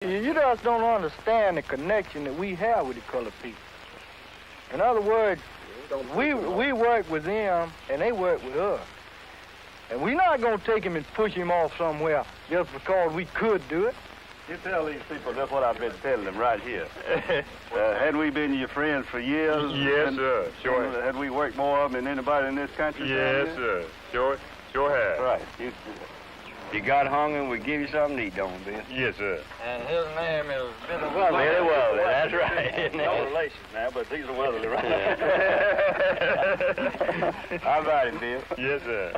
You just don't understand the connection that we have with the colored people. In other words, we work with them and they work with us. And we're not going to take him and push him off somewhere just because we could do it. You tell these people that's what I've been telling them right here. Had we been your friends for years? Yes, sir. Sure. Had we worked more of them than anybody in this country? Yes, sir. Sure have. Right. You got hungry, we give you something to eat, don't we, Bill? Yes, sir. And his name is Billy Billy Weatherly, that's right. No relation now, but these are Weatherly, right? How about him, Bill? Yes, sir.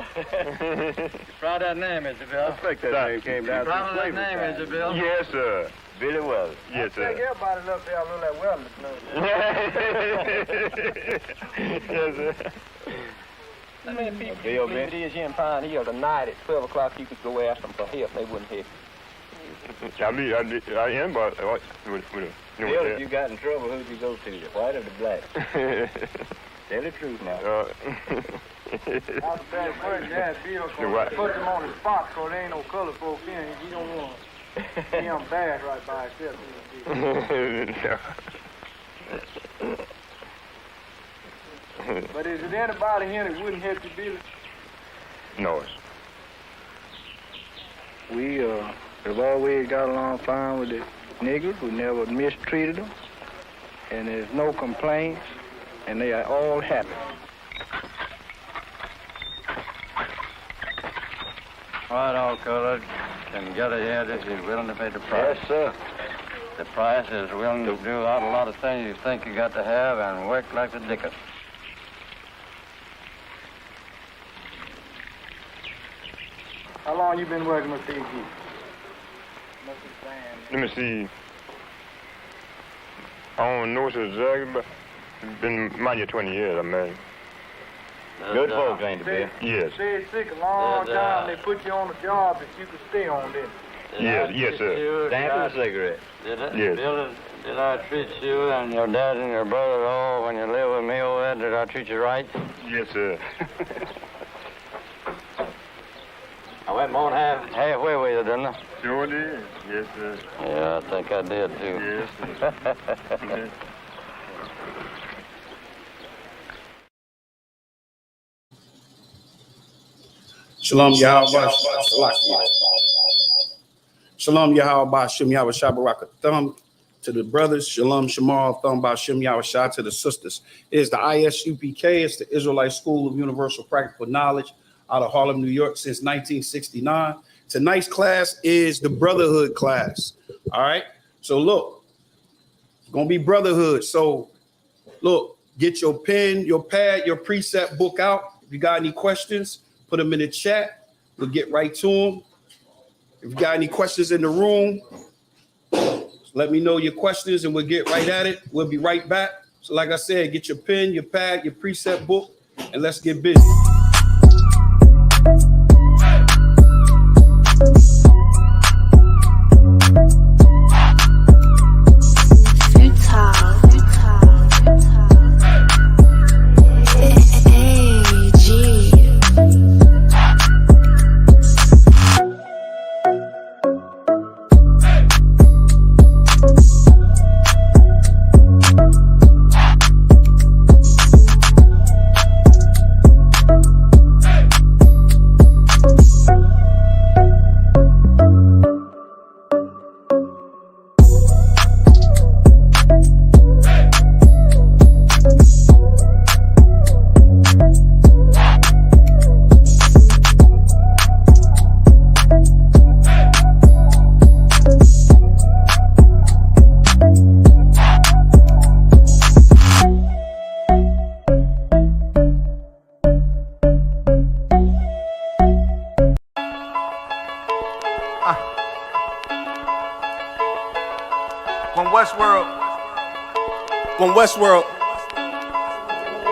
Try that name, is it, Bill? I think that name came down through Try that slavery name, time. is it, Bill? Yes, sir. Billy Weatherly. Yes, I think sir. everybody up there look like Weatherly. Yes, sir. How many people Bill, you believe it is here in Pine Hill tonight at 12 o'clock you could go ask them for help, they wouldn't help you? I am, but Bill, if you got in trouble, who'd you go to, the white or the black? Tell the truth now. That's the best word you had, Bill, because put them on the spot because there ain't no color folk in. You don't want to be embarrassed right by yourself. But is there anybody here that wouldn't help you, Billy? No. We have always got along fine with the niggers. We never mistreated them. And there's no complaints. And they are all happy. Right, all colored can get ahead if you're willing to pay the price. Yes, sir. The price is willing to do out a lot of things you think you got to have and work like the dickens. How long you been working with PG? Let me see. I don't know exactly, but it's been mind you 20 years, I mean. Good folks, ain't it, Bill? Yes. Stayed sick a long time. They put you on a job that you could stay on, didn't Yes, sir. Stamp and a cigarette. Yes. Did I treat you and your dad and your brother at all when you lived with me over there? Did I treat you right? Yes, sir. I went more than halfway with you, didn't I? Sure did. Yes, sir. Yeah, I think I did, too. Yes, sir. Shalom Yahweh. Shalom Yahweh. Shem Yahweh Shabbaraka. Thumb to the brothers. Shalom Shamal. Thumb by Shem Yahweh Shah to the sisters. It is the ISUPK. It's the Israelite School of Universal Practical Knowledge out of Harlem, New York since 1969. Tonight's class is the Brotherhood class. All right. So look, it's going to be Brotherhood. So look, get your pen, your pad, your precept book out. If you got any questions, put them in the chat. We'll get right to them. If you got any questions in the room, let me know your questions and we'll get right at it. We'll be right back. So like I said, get your pen, your pad, your precept book, and let's get busy.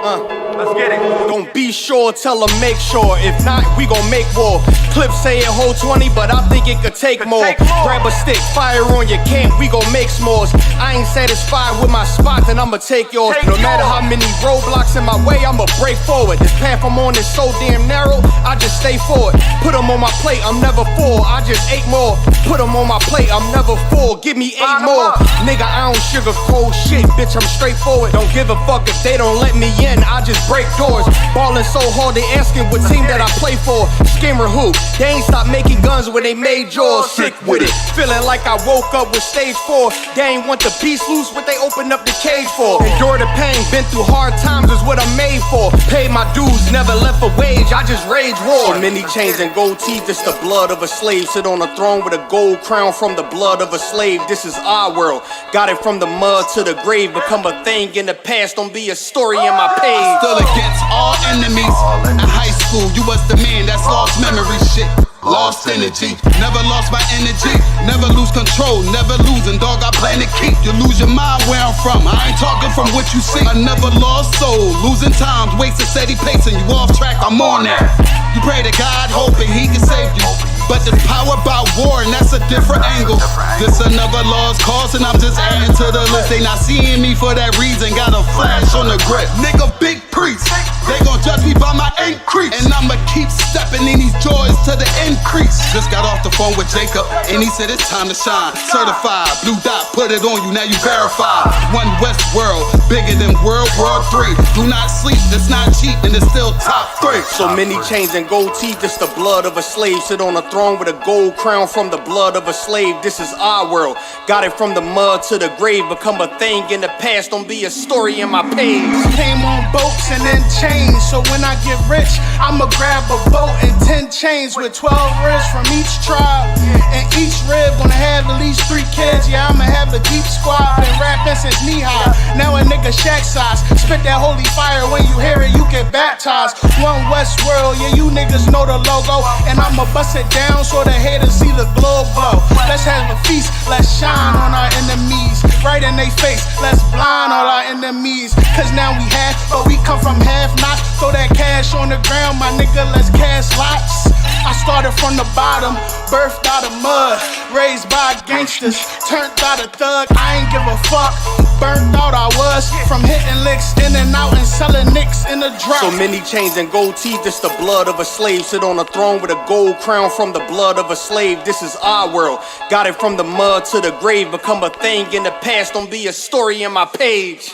Let's get it. Don't be sure, tell them make sure. If not, we gon' make war. Clips say it hold 20, but I think it could take more. Grab a stick, fire on your camp, we gon' make s'mores. I ain't satisfied with my spot, then I'ma take yours. No matter how many roadblocks in my way, I'ma break forward. This path I'm on is so damn narrow, I just stay forward. Put them on my plate, I'm never full, I just ate more. Put them on my plate, I'm never full, give me 8 more. Nigga, I don't sugarcoat shit, bitch, I'm straightforward. Don't give a fuck if they don't let me in, I just break doors. Ballin' so hard, they asking what team that I play for. Scammer who? They ain't stopped making guns when they made yours. Sick with it, feeling like I woke up with stage 4. They ain't want the beast loose, what they opened up the cage for. Endure the pain, been through hard times is what I'm made for. Paid my dues, never left a wage, I just rage war. So many chains and gold teeth, it's the blood of a slave. Sit on a throne with a gold crown from the blood of a slave. This is our world, got it from the mud to the grave. Become a thing in the past, don't be a story in my page. Still against all enemies. In high school, you was the man that's lost memory shit. Lost energy, never lost my energy. Never lose control, never losing, dog, I plan to keep. You lose your mind where I'm from, I ain't talking from what you see. I never lost soul, losing times, wasting steady pacing. You off track, I'm on that. You pray to God, hoping he can save you. But there's power about war, and that's a different angle. This another lost cause, and I'm just adding to the list. They not seeing me for that reason, got a flash on the grip. Nigga, big priest, they gon' judge me by my increase. And I'ma keep stepping in these joys to the increase. Just got off the phone with Jacob, and he said it's time to shine. Certified, blue dot, put it on you, now you verified. One West world, bigger than World War III. Do not sleep, it's not cheap, and it's still top 3. So many chains and gold teeth, it's the blood of a slave. Sit on a throne with a gold crown from the blood of a slave. This is our world, got it from the mud to the grave. Become a thing in the past, don't be a story in my page. Came on boats and then chains, so when I get rich, I'ma grab a boat and 10 chains with 12 ribs from each tribe. And each rib gonna have at least 3 kids. Yeah, I'ma have the deep squad. Been rapping since knee high, now a nigga shack size. Spit that holy fire, when you hear it, you get baptized. One West world, yeah, you niggas know the logo. And I'ma bust it down so the haters see the glow glow. Let's have a feast, let's shine on our enemies. Right in they face, let's blind all our enemies. Cause now we half, but we come from half not. Throw that cash on the ground, my nigga, let's cast lots. I started from the bottom, birthed out of mud, raised by gangsters, turned out a thug. I ain't give a fuck, burnt out I was, from hitting licks in and out and selling nicks in the drop. So many chains and gold teeth, it's the blood of a slave. Sit on a throne with a gold crown from the blood of a slave. This is our world, got it from the mud to the grave. Become a thing in the past, don't be a story in my page.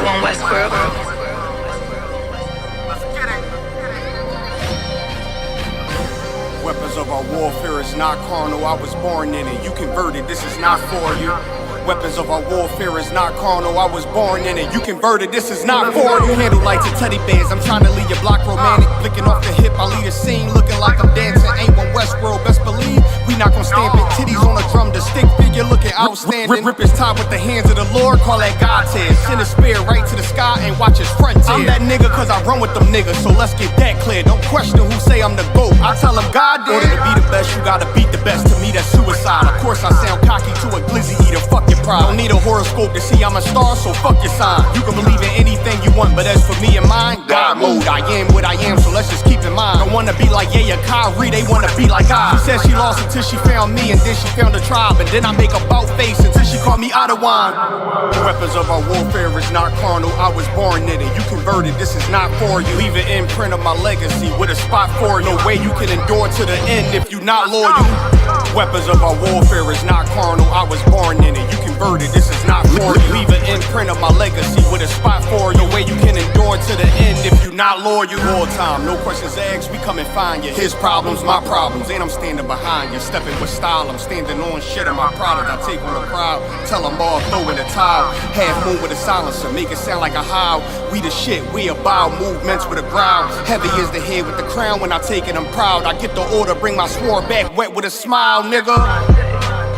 One West world. Weapons of our warfare is not carnal, I was born in it. You converted, this is not for you. Weapons of our warfare is not carnal, I was born in it. You converted, this is not for you. Handle lights and teddy bears, I'm trying to leave your block romantic. Flicking off the hip, I lead a scene, looking like I'm dancing. Ain't one Westworld, best believe we not gon' stamp it. Titties on a drum, the stick figure looking outstanding. Rip his top with the hands of the Lord, call that God tears. Send a spear right to the sky and watch his frontier. I'm that nigga cause I run with them niggas, so let's get that clear. Don't question who say I'm the GOAT, I tell them God did. In order to be the best, you gotta beat the best. To me that's suicide, of course I sound cocky to a glizzy eater, fuck your pride. Don't need a horoscope to see I'm a star, so fuck your sign. You can believe in anything you want, but as for me and mine, God mode, I am what I am, so let's just keep in mind. Don't wanna be like yeah, Kyrie, they wanna be like I. She said she lost until she found me, and then she found a tribe, and then I make a bout face until she called me out of wine. The weapons of our warfare is not carnal, I was born in it. You converted, this is not for you. Leave an imprint of my legacy with a spot for you. No way you can endure to the end if you not loyal. Weapons of our warfare is not carnal, I was born in it. You converted, this is not for you. Leave an imprint of my legacy with a spot for you. No way you can endure to the end if you not loyal. All time, no questions asked, we come and find you. His problems, my problems, and I'm standing behind you. Stepping with style, I'm standing on shit of my product. I take on the crowd, tell them all, throw in the towel. Half moon with a silencer, make it sound like a howl. We the shit, we about movements with a growl. Heavy is the head with the crown, when I take it I'm proud. I get the order, bring my sword back wet with a smile, nigga.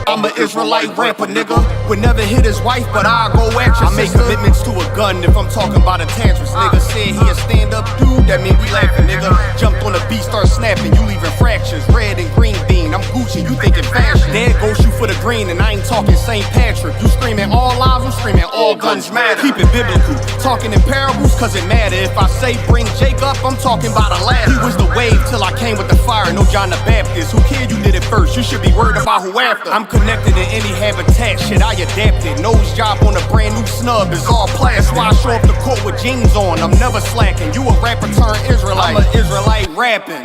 I'm an Israelite rapper, nigga. Would never hit his wife, but I'll go at you. I make commitments to a gun if I'm talking about attachments. Nigga said he a stand-up dude, that mean we laughing, nigga. Jumped on the beat, start snapping, you leaving fractures. Red and green bean, I'm Gucci, you thinking fashion. Dad go shoot for the green, and I ain't talking St. Patrick. You screaming all lives, I'm screaming all guns matter. Keep it biblical, talking in parables, cause it matter. If I say bring Jake up, I'm talking about a ladder. He was the wave till I came with the fire, no John the Baptist. Who cared you did it first? You should be worried about who after. I'm connected in any habitat, shit I adapted. Nose job on a brand new snub is all plastic. That's why I show up the court with jeans on, I'm never slacking. You a rapper turned Israelite, I'm an Israelite rapping.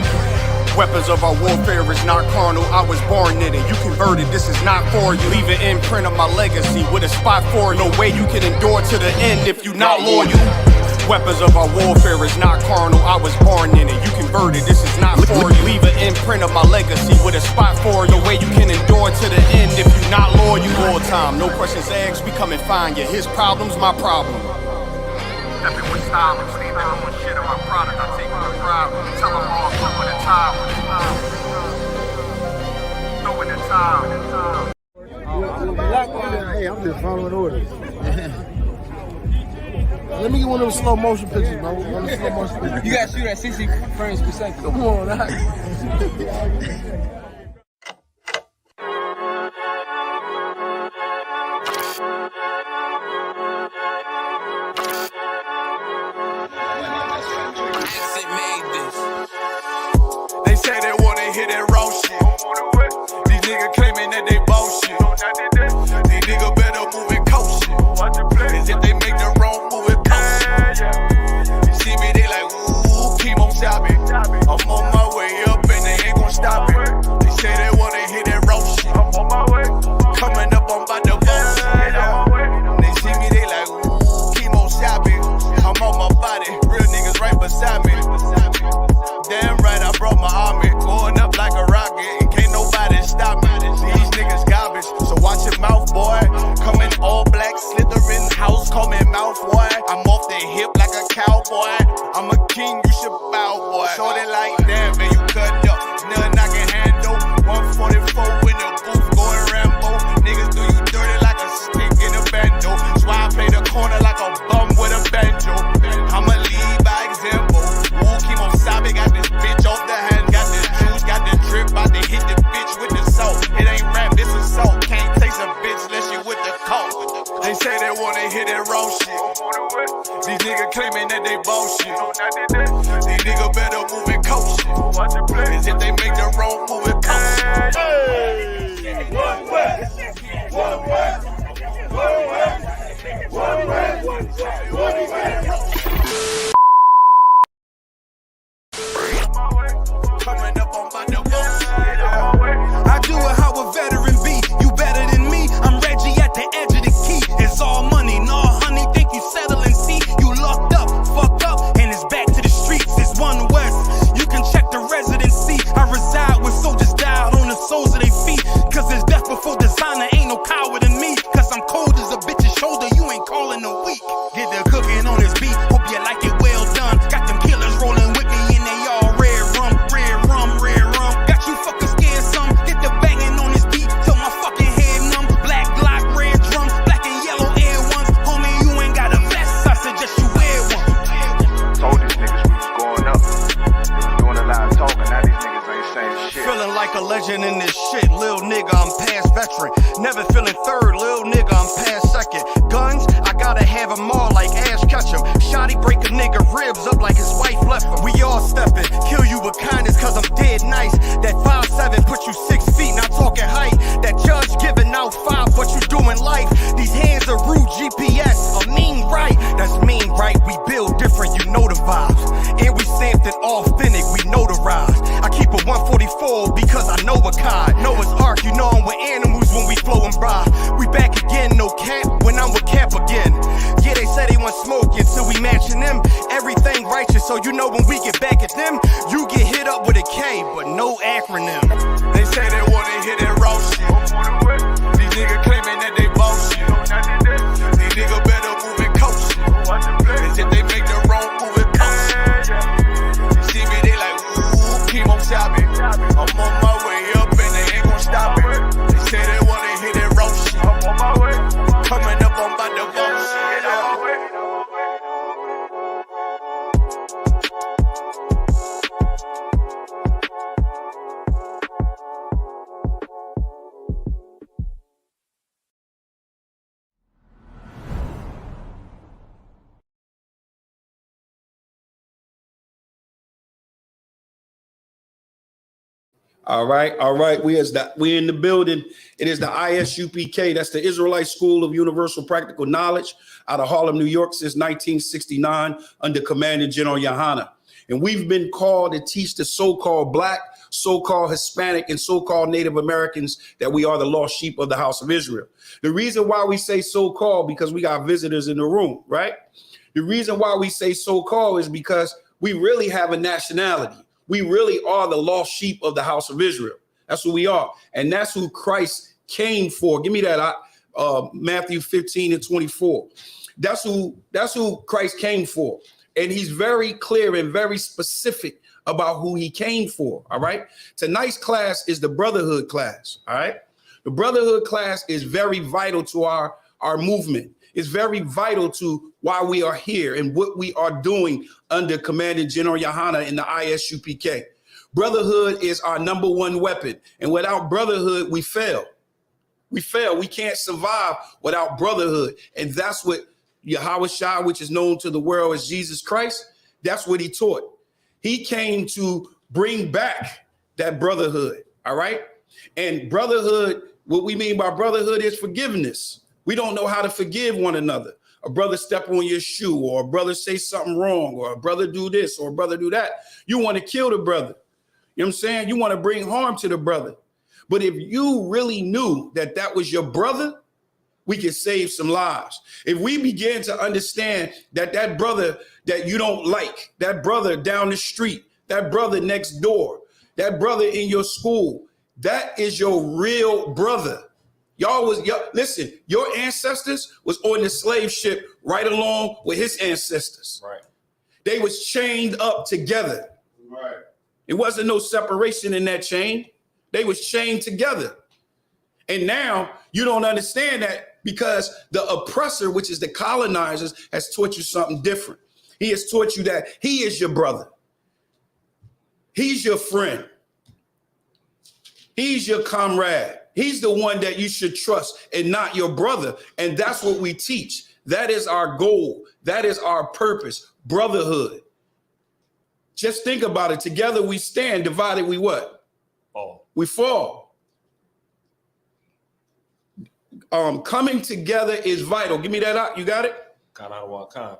Weapons of our warfare is not carnal, I was born in it. You converted, this is not for you. Leave an imprint of my legacy with a spot for you. No way you can endure to the end if you not loyal. Weapons of our warfare is not carnal, I was born in it. You converted, this is not for you. Leave an imprint of my legacy with a spot for you. No way you can endure to the end if you not loyal. All time, no questions asked, we come and find you. His problem's my problem. Stepping with style, I'm sleeping on shit on my product. I take my pride, tell them all, throw in the time. Throw in the time. Hey, I'm just following orders. Let me get one of those slow motion pictures, bro. One of the slow motion pictures. You gotta shoot at 60 frames per second. Come on, They say they wanna hit that raw shit. These niggas claiming that they bullshit. These niggas better move and coach shit. Cause if they make the wrong move, it cost shit. You see me, they like, ooh, keep on shopping. I'm on my way up and they ain't gon' stop it. They say they wanna hit that raw shit. Coming up, I'm about to bullshit. They see me, they like, ooh, keep on shopping. I'm on my body, real niggas right beside me. Damn right, I brought my army, going up like a rocket, and can't nobody stop me. These niggas garbage, so watch your mouth, boy. Coming all black, slithering house, call me mouth, boy. I'm off the hip like a cowboy. I'm a king, you should bow, boy. Shorty like that, man, you cut up. Nothing I can handle. 144 in the booth, going Rambo. Niggas do you dirty like a stick in a bando. That's why I play the corner like a bum with a banjo. I'ma lead by example. Ooh, keep on sobbing, got this bitch off the hand, got the juice, got the drip, about to hit the bitch with the salt. It ain't rap, it's assault. Can't taste a bitch unless you with the coke. They say they wanna hit that raw shit. These niggas claiming that they bullshit. These niggas better move and coach shit. Cause if they make the wrong move, it cost shit. One way, one way, one way, one way, one way. Coming up on my new I do it how a veteran be. You better than me. I'm Reggie at the edge of the key. It's all money, no honey. Think you settling? See, you locked up, fucked up, and it's back to the streets. It's One West. You can check the residency. I reside with soldiers died on the soles of their feet. Cause it's death before designer. Ain't no coward in me. Cause I'm cold as a bitch's shoulder. You ain't calling a week. Get the cooking on this beat. Hope you like it well done. Got them killers rolling with me and they all red rum, red rum, red rum. Got you fucking scared some. Get the banging on this beat till my fucking head numb. Black Glock, red drum, black and yellow air ones. Homie, you ain't got a vest. I suggest you wear one. Told these niggas we was going up. They was doing a lot of talking. Now these niggas ain't saying shit. Feeling like a legend in this shit. Lil nigga, I'm past veteran. Never feeling third. Lil nigga, I'm past second. Guns, I gotta have them all like Ash Ketchum. Shotty break a nigga ribs up like his wife left him. We all stepping. Kill you with kindness cause I'm dead nice. That 5'7" put you 6 feet, not talking height. That judge giving out 5 but you doing life. These hands are rude GPS. A mean right. That's mean right. We build different, you know the vibes. And we something authentic, we notarized. I keep a 144 because I know a kind. Noah's Ark, you know I'm with animals when we flowing by. We back again, no cap, when I'm with Cap again. Yeah, they say they want smoke until we matching them. Everything righteous, so you know when we get back at them, you get hit up with a K, but no acronym. They say they wanna hit that raw shit. These niggas claiming that they bullshit. These niggas better move and coach shit. Cause if they make the wrong move, it cost shit. You see me, they like, ooh, keep on shopping. I'm on my way up and they ain't gon' stop it. They say they wanna All right. We in the building. It is the ISUPK. That's the Israelite School of Universal Practical Knowledge out of Harlem, New York since 1969 under Commander General Yohana. And we've been called to teach the so-called Black, so-called Hispanic, and so-called Native Americans that we are the lost sheep of the house of Israel. The reason why we say so-called, because we got visitors in the room, right? The reason why we say so-called is because we really have a nationality. We really are the lost sheep of the house of Israel. That's who we are. And that's who Christ came for. Give me that, Matthew 15:24. That's who Christ came for. And he's very clear and very specific about who he came for. All right. Tonight's class is the Brotherhood class. All right. The Brotherhood class is very vital to our movement. It's very vital to why we are here and what we are doing under Commander General Yohana in the ISUPK. Brotherhood is our number one weapon. And without brotherhood, we fail. We fail. We can't survive without brotherhood. And that's what Yahweh Shai, which is known to the world as Jesus Christ, that's what he taught. He came to bring back that brotherhood. All right. And brotherhood, what we mean by brotherhood is forgiveness. We don't know how to forgive one another. A brother step on your shoe, or a brother say something wrong, or a brother do this, or a brother do that. You want to kill the brother. You know what I'm saying? You want to bring harm to the brother. But if you really knew that that was your brother, we could save some lives. If we begin to understand that that brother that you don't like, that brother down the street, that brother next door, that brother in your school, that is your real brother. Listen, your ancestors was on the slave ship right along with his ancestors. Right. They was chained up together. Right. It wasn't no separation in that chain. They was chained together. And now you don't understand that because the oppressor, which is the colonizers, has taught you something different. He has taught you that he is your brother. He's your friend. He's your comrade. He's the one that you should trust and not your brother. And that's what we teach. That is our goal. That is our purpose. Brotherhood. Just think about it. Together we stand. Divided we what? Fall. We fall. Coming together is vital. Give me that out. You got it?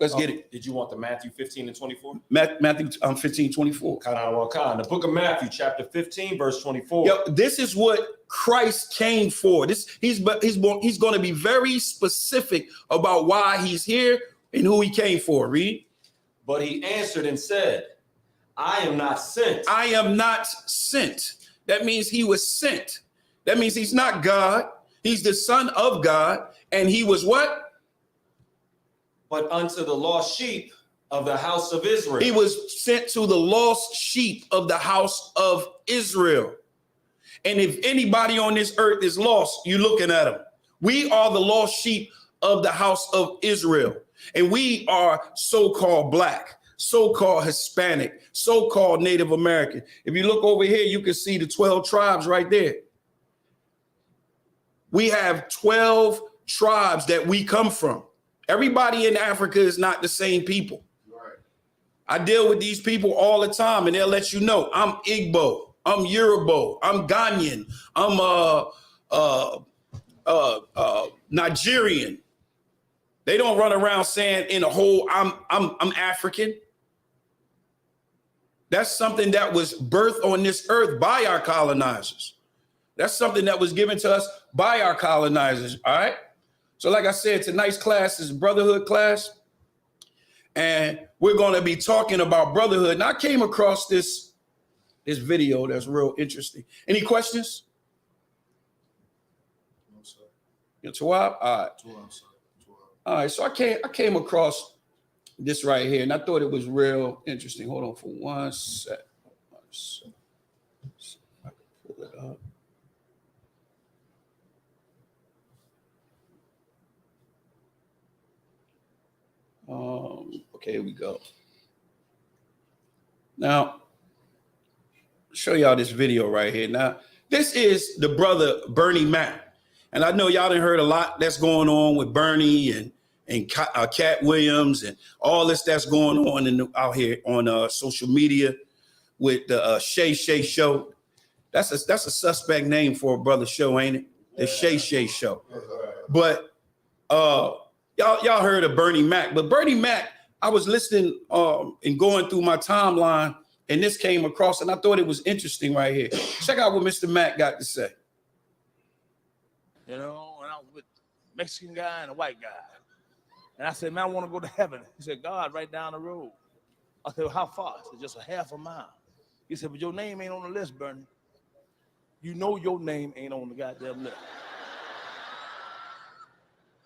Let's get it. Did you want the Matthew 15:24? Matthew 15:24. The book of Matthew, chapter 15, verse 24. Yo, this is what Christ came for. He's going to be very specific about why he's here and who he came for. Read. But he answered and said, I am not sent. I am not sent. That means he was sent. That means he's not God. He's the Son of God. And he was what? But unto the lost sheep of the house of Israel. He was sent to the lost sheep of the house of Israel. And if anybody on this earth is lost, you're looking at them. We are the lost sheep of the house of Israel. And we are so-called Black, so-called Hispanic, so-called Native American. If you look over here, you can see the 12 tribes right there. We have 12 tribes that we come from. Everybody in Africa is not the same people. Right. I deal with these people all the time, and they'll let you know I'm Igbo, I'm Yoruba, I'm Ghanaian, I'm Nigerian. They don't run around saying in a whole I'm African. That's something that was birthed on this earth by our colonizers. That's something that was given to us by our colonizers. All right. So like I said, tonight's class is Brotherhood class, and we're going to be talking about brotherhood. And I came across this video that's real interesting. Any questions? No, sir. You're Tawab? All right. All right. So I came across this right here, and I thought it was real interesting. Hold on for one sec. See if I can pull it up. Okay, here we go. Now, show y'all this video right here. Now, this is the brother Bernie Mac. And I know y'all done heard a lot that's going on with Bernie and Cat Williams and all this that's going on out here on social media with the Shay Shay show. That's a suspect name for a brother show, ain't it? The Shay Shay Show. But y'all heard of Bernie Mac, but Bernie Mac, I was listening and going through my timeline, and this came across, and I thought it was interesting right here. Check out what Mr. Mac got to say. You know, and I was with a Mexican guy and a white guy. And I said, man, I want to go to heaven. He said, God, right down the road. I said, well, how far? I said, just a half a mile. He said, but your name ain't on the list, Bernie. You know your name ain't on the goddamn list.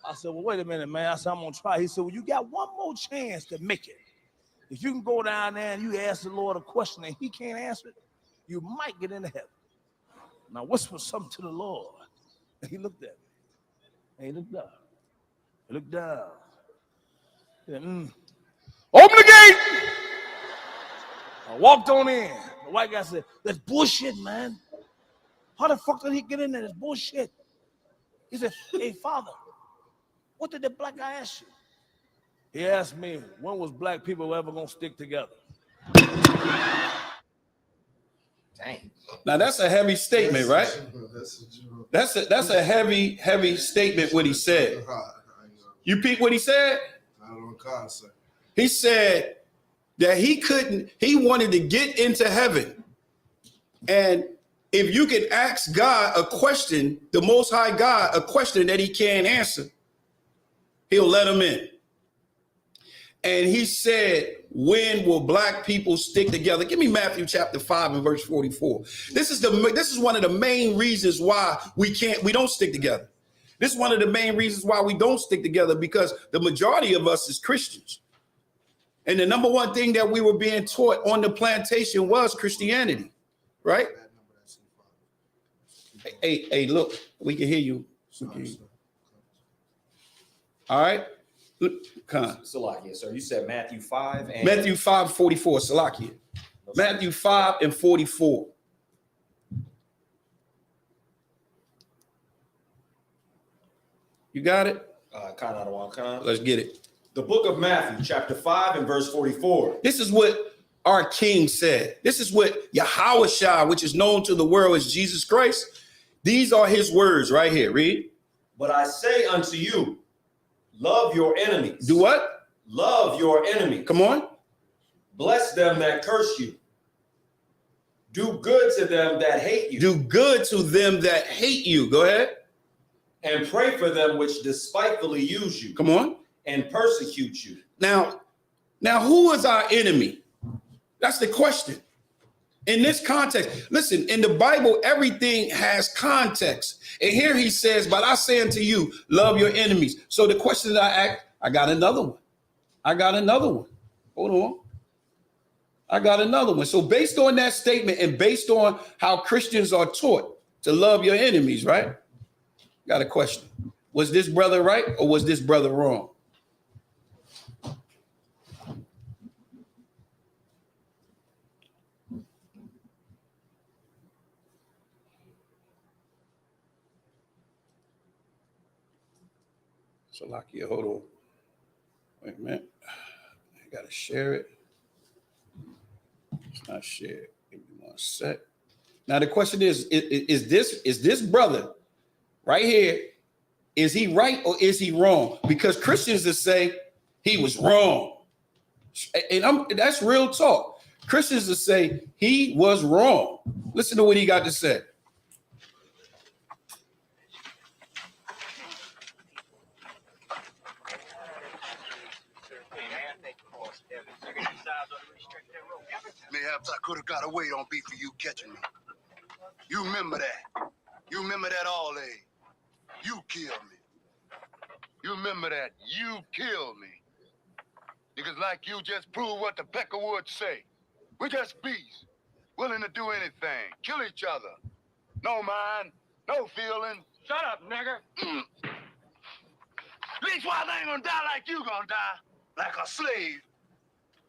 I said, well, wait a minute, man. I said, I'm going to try. He said, well, you got one more chance to make it. If you can go down there and you ask the Lord a question and he can't answer it, you might get into heaven. Now whisper something to the Lord. And he looked at me. And he looked up. He looked down. He said, Open the gate! I walked on in. The white guy said, that's bullshit, man. How the fuck did he get in there? That's bullshit. He said, hey, Father, what did the black guy ask you? He asked me, when was black people ever gonna stick together? Dang. Now that's a heavy statement, right? That's a heavy statement what he said. You peep what he said? He said that he wanted to get into heaven. And if you can ask God a question, the Most High God, a question that he can't answer, he'll let him in. And he said, when will black people stick together? Give me Matthew chapter 5 and verse 44. This is one of the main reasons why we don't stick together. This is one of the main reasons why we don't stick together, because the majority of us is Christians. And the number one thing that we were being taught on the plantation was Christianity, right? Hey, look, we can hear you. All right. Salakia, sir. You said Matthew 5 and Matthew 5:44. Salakia. Matthew 5 and 44. You got it? Let's get it. The book of Matthew, chapter 5 and verse 44. This is what our King said. This is what Yahushua, which is known to the world as Jesus Christ. These are his words right here. Read. But I say unto you, love your enemies. Do what? Love your enemies. Come on. Bless them that curse you. Do good to them that hate you. Do good to them that hate you. Go ahead. And pray for them which despitefully use you. Come on. And persecute you. Now, who is our enemy? That's the question. In this context, listen, in the Bible, everything has context. And here he says, but I say unto you, love your enemies. So the question that I ask, I got another one. Hold on. I got another one. So based on that statement and based on how Christians are taught to love your enemies, right? Got a question. Was this brother right or was this brother wrong? Salakia, hold on. Wait a minute. I gotta share it. It's not shared. Give me 1 sec. Now the question is this brother right here, is he right or is he wrong? Because Christians that say he was wrong. And that's real talk. Christians that say he was wrong. Listen to what he got to say. Mayhaps I could have got away on beat for you catching me. You remember that. You remember that all day. You killed me. You remember that. You killed me. Because like you just proved what the Peckerwoods say. We're just beasts. Willing to do anything. Kill each other. No mind. No feeling. Shut up, nigger. Leastwise, I ain't gonna die like you gonna die. Like a slave.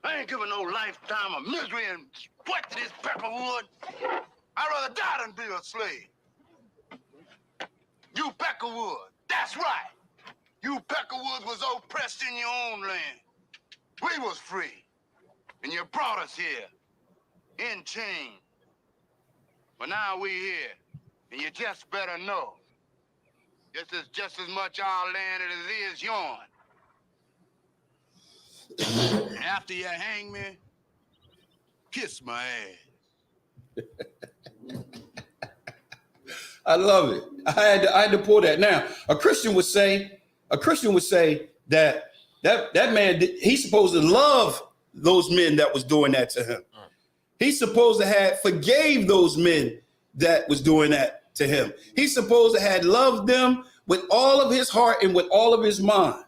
I ain't giving no lifetime of misery and sweat to this Peckerwood. I'd rather die than be a slave. You Peckerwood, that's right. You Peckerwoods was oppressed in your own land. We was free. And you brought us here in chains. But now we here, and you just better know, this is just as much our land as it is yours. And after you hang me, kiss my ass. I love it. I had to pull that. Now, a Christian would say that man, he's supposed to love those men that was doing that to him. He's supposed to have forgave those men that was doing that to him. He's supposed to have loved them with all of his heart and with all of his mind,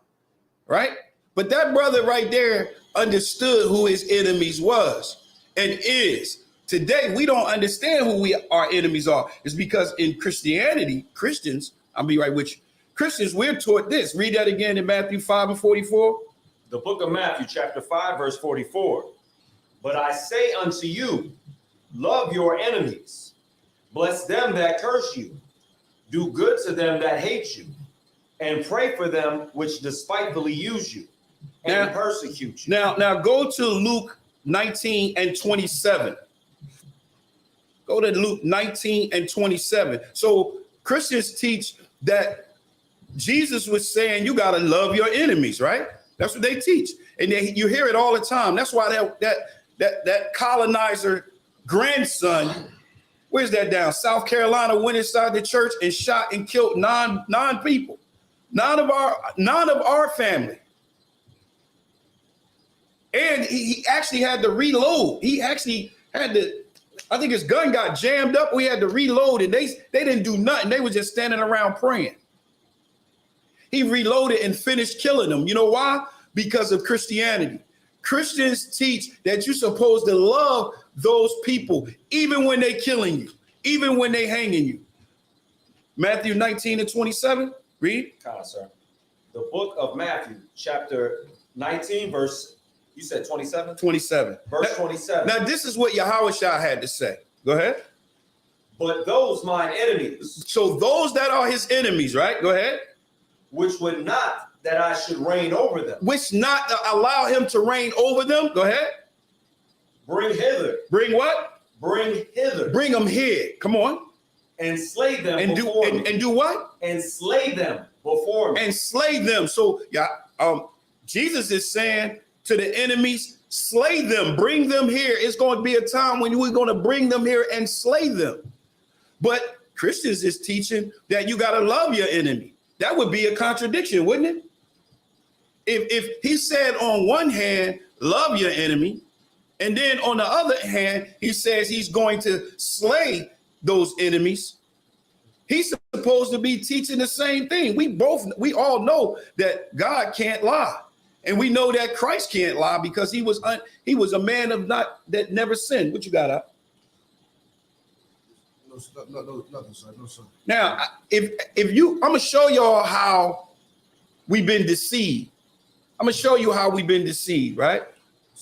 right? But that brother right there understood who his enemies was and is. Today, we don't understand who our enemies are. It's because in Christianity, Christians, I'll be right with you. Christians, we're taught this. Read that again in Matthew 5:44. The book of Matthew, chapter 5, verse 44. But I say unto you, love your enemies, bless them that curse you, do good to them that hate you, and pray for them which despitefully use you and persecute you. Now go to Luke 19 and 27. Go to Luke 19 and 27. So Christians teach that Jesus was saying you got to love your enemies, right? That's what they teach. And you hear it all the time. That's why that colonizer grandson, where's that down? South Carolina went inside the church and shot and killed nine people. None of our family. And he actually had to reload. He actually had to, I think his gun got jammed up. We had to reload and they didn't do nothing. They were just standing around praying. He reloaded and finished killing them. You know why? Because of Christianity. Christians teach that you're supposed to love those people, even when they're killing you, even when they're hanging you. Matthew 19 and 27, read. Sir. The book of Matthew, chapter 19, verse, you said 27? 27. Verse 27. Now, this is what Yahushua had to say. Go ahead. But those mine enemies. So those that are his enemies, right? Go ahead. Which would not that I should reign over them. Which not allow him to reign over them. Go ahead. Bring hither. Bring what? Bring hither. Bring them here. Come on. And slay them and before me. And do what? And slay them before me. And slay them. So Jesus is saying to the enemies, slay them, bring them here. It's going to be a time when we're going to bring them here and slay them. But Christians is teaching that you got to love your enemy. That would be a contradiction, wouldn't it? If he said on one hand, love your enemy, and then on the other hand, he says he's going to slay those enemies, he's supposed to be teaching the same thing. We all know that God can't lie. And we know that Christ can't lie because he was a man that never sinned. What you got up? No, nothing, sir. No, sir. Now, I'm gonna show y'all how we've been deceived. I'm gonna show you how we've been deceived, right?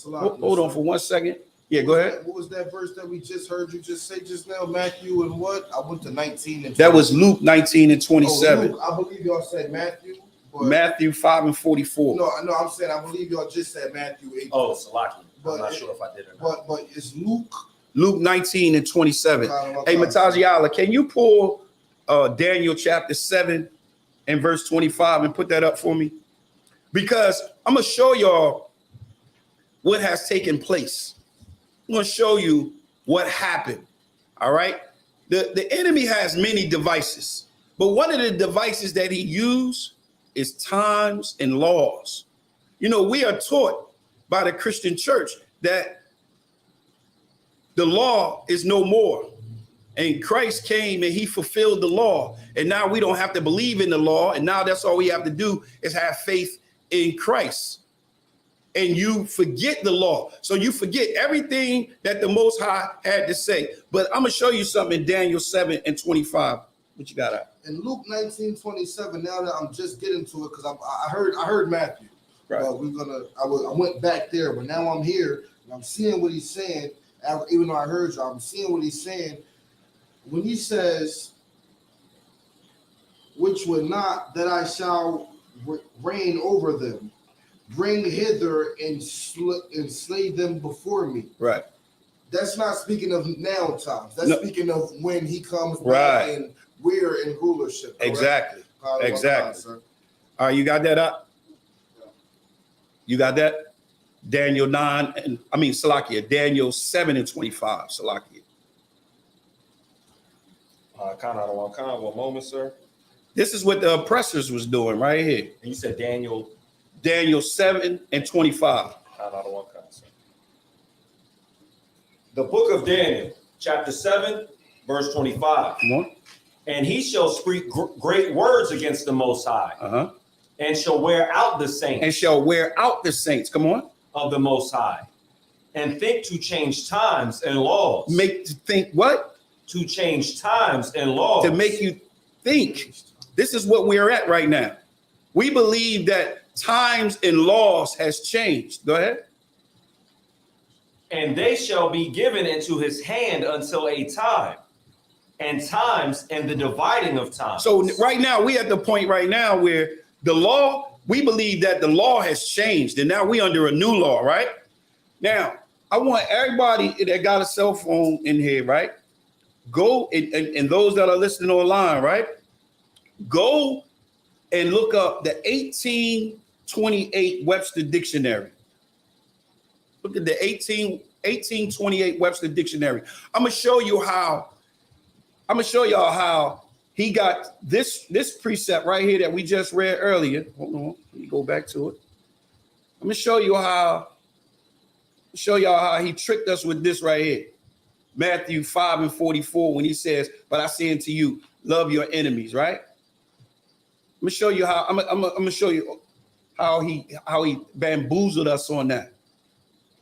Hold on for 1 second. Yeah, go ahead. What was that verse that we just heard you just say just now? Matthew and what? I went to 19 and 20. That was Luke 19 and 27. Luke, I believe y'all said Matthew. Matthew 5 and 44. No, I'm saying I believe y'all just said Matthew 8. Oh, Salaki. I'm not sure if I did or not. But it's Luke 19 and 27. Hey, Mataziala, can you pull Daniel chapter 7 and verse 25 and put that up for me? Because I'm going to show y'all what has taken place. I'm going to show you what happened. All right. The enemy has many devices, but one of the devices that he used is times and laws. You know, we are taught by the Christian church that the law is no more. And Christ came and he fulfilled the law. And now we don't have to believe in the law. And now that's all we have to do is have faith in Christ. And you forget the law. So you forget everything that the Most High had to say. But I'm going to show you something in Daniel 7 and 25. What you got out? In Luke 19:27, now that I'm just getting to it, because I heard Matthew. Right. I went back there, but now I'm here and I'm seeing what he's saying. Even though I heard you, I'm seeing what he's saying. When he says, which would not that I shall reign over them, bring hither and slay them before me. Right. That's not speaking of now times. That's speaking of when he comes Right. back and we're in rulership. Correct? Exactly. Exactly. Sir. All right, you got that up? You got that? Daniel 9, and I mean Salakia, Daniel 7 and 25, Salakia. One moment, sir. This is what the oppressors was doing right here. And you said Daniel 7 and 25. The book of Daniel, chapter 7, verse 25. Come on. And he shall speak great words against the Most High, and shall wear out the saints. And shall wear out the saints. Come on. Of the Most High, and think to change times and laws. Make to think what? To change times and laws. To make you think. This is what we're at right now. We believe that times and laws has changed. Go ahead. And they shall be given into his hand until a time, and times and the dividing of times. So right now, we at the point right now where the law, we believe that the law has changed, and now we under a new law, right? Now, I want everybody that got a cell phone in here, right? Go, and those that are listening online, right? Go and look up the 1828 Webster Dictionary. Look at the 1828 Webster Dictionary. I'm gonna show y'all how he got this precept right here that we just read earlier. Hold on, let me go back to it. I'm gonna show y'all how he tricked us with this right here. Matthew 5 and 44, when he says, "But I say unto you, love your enemies," right? I'm gonna show you how. I'm gonna show you how he bamboozled us on that.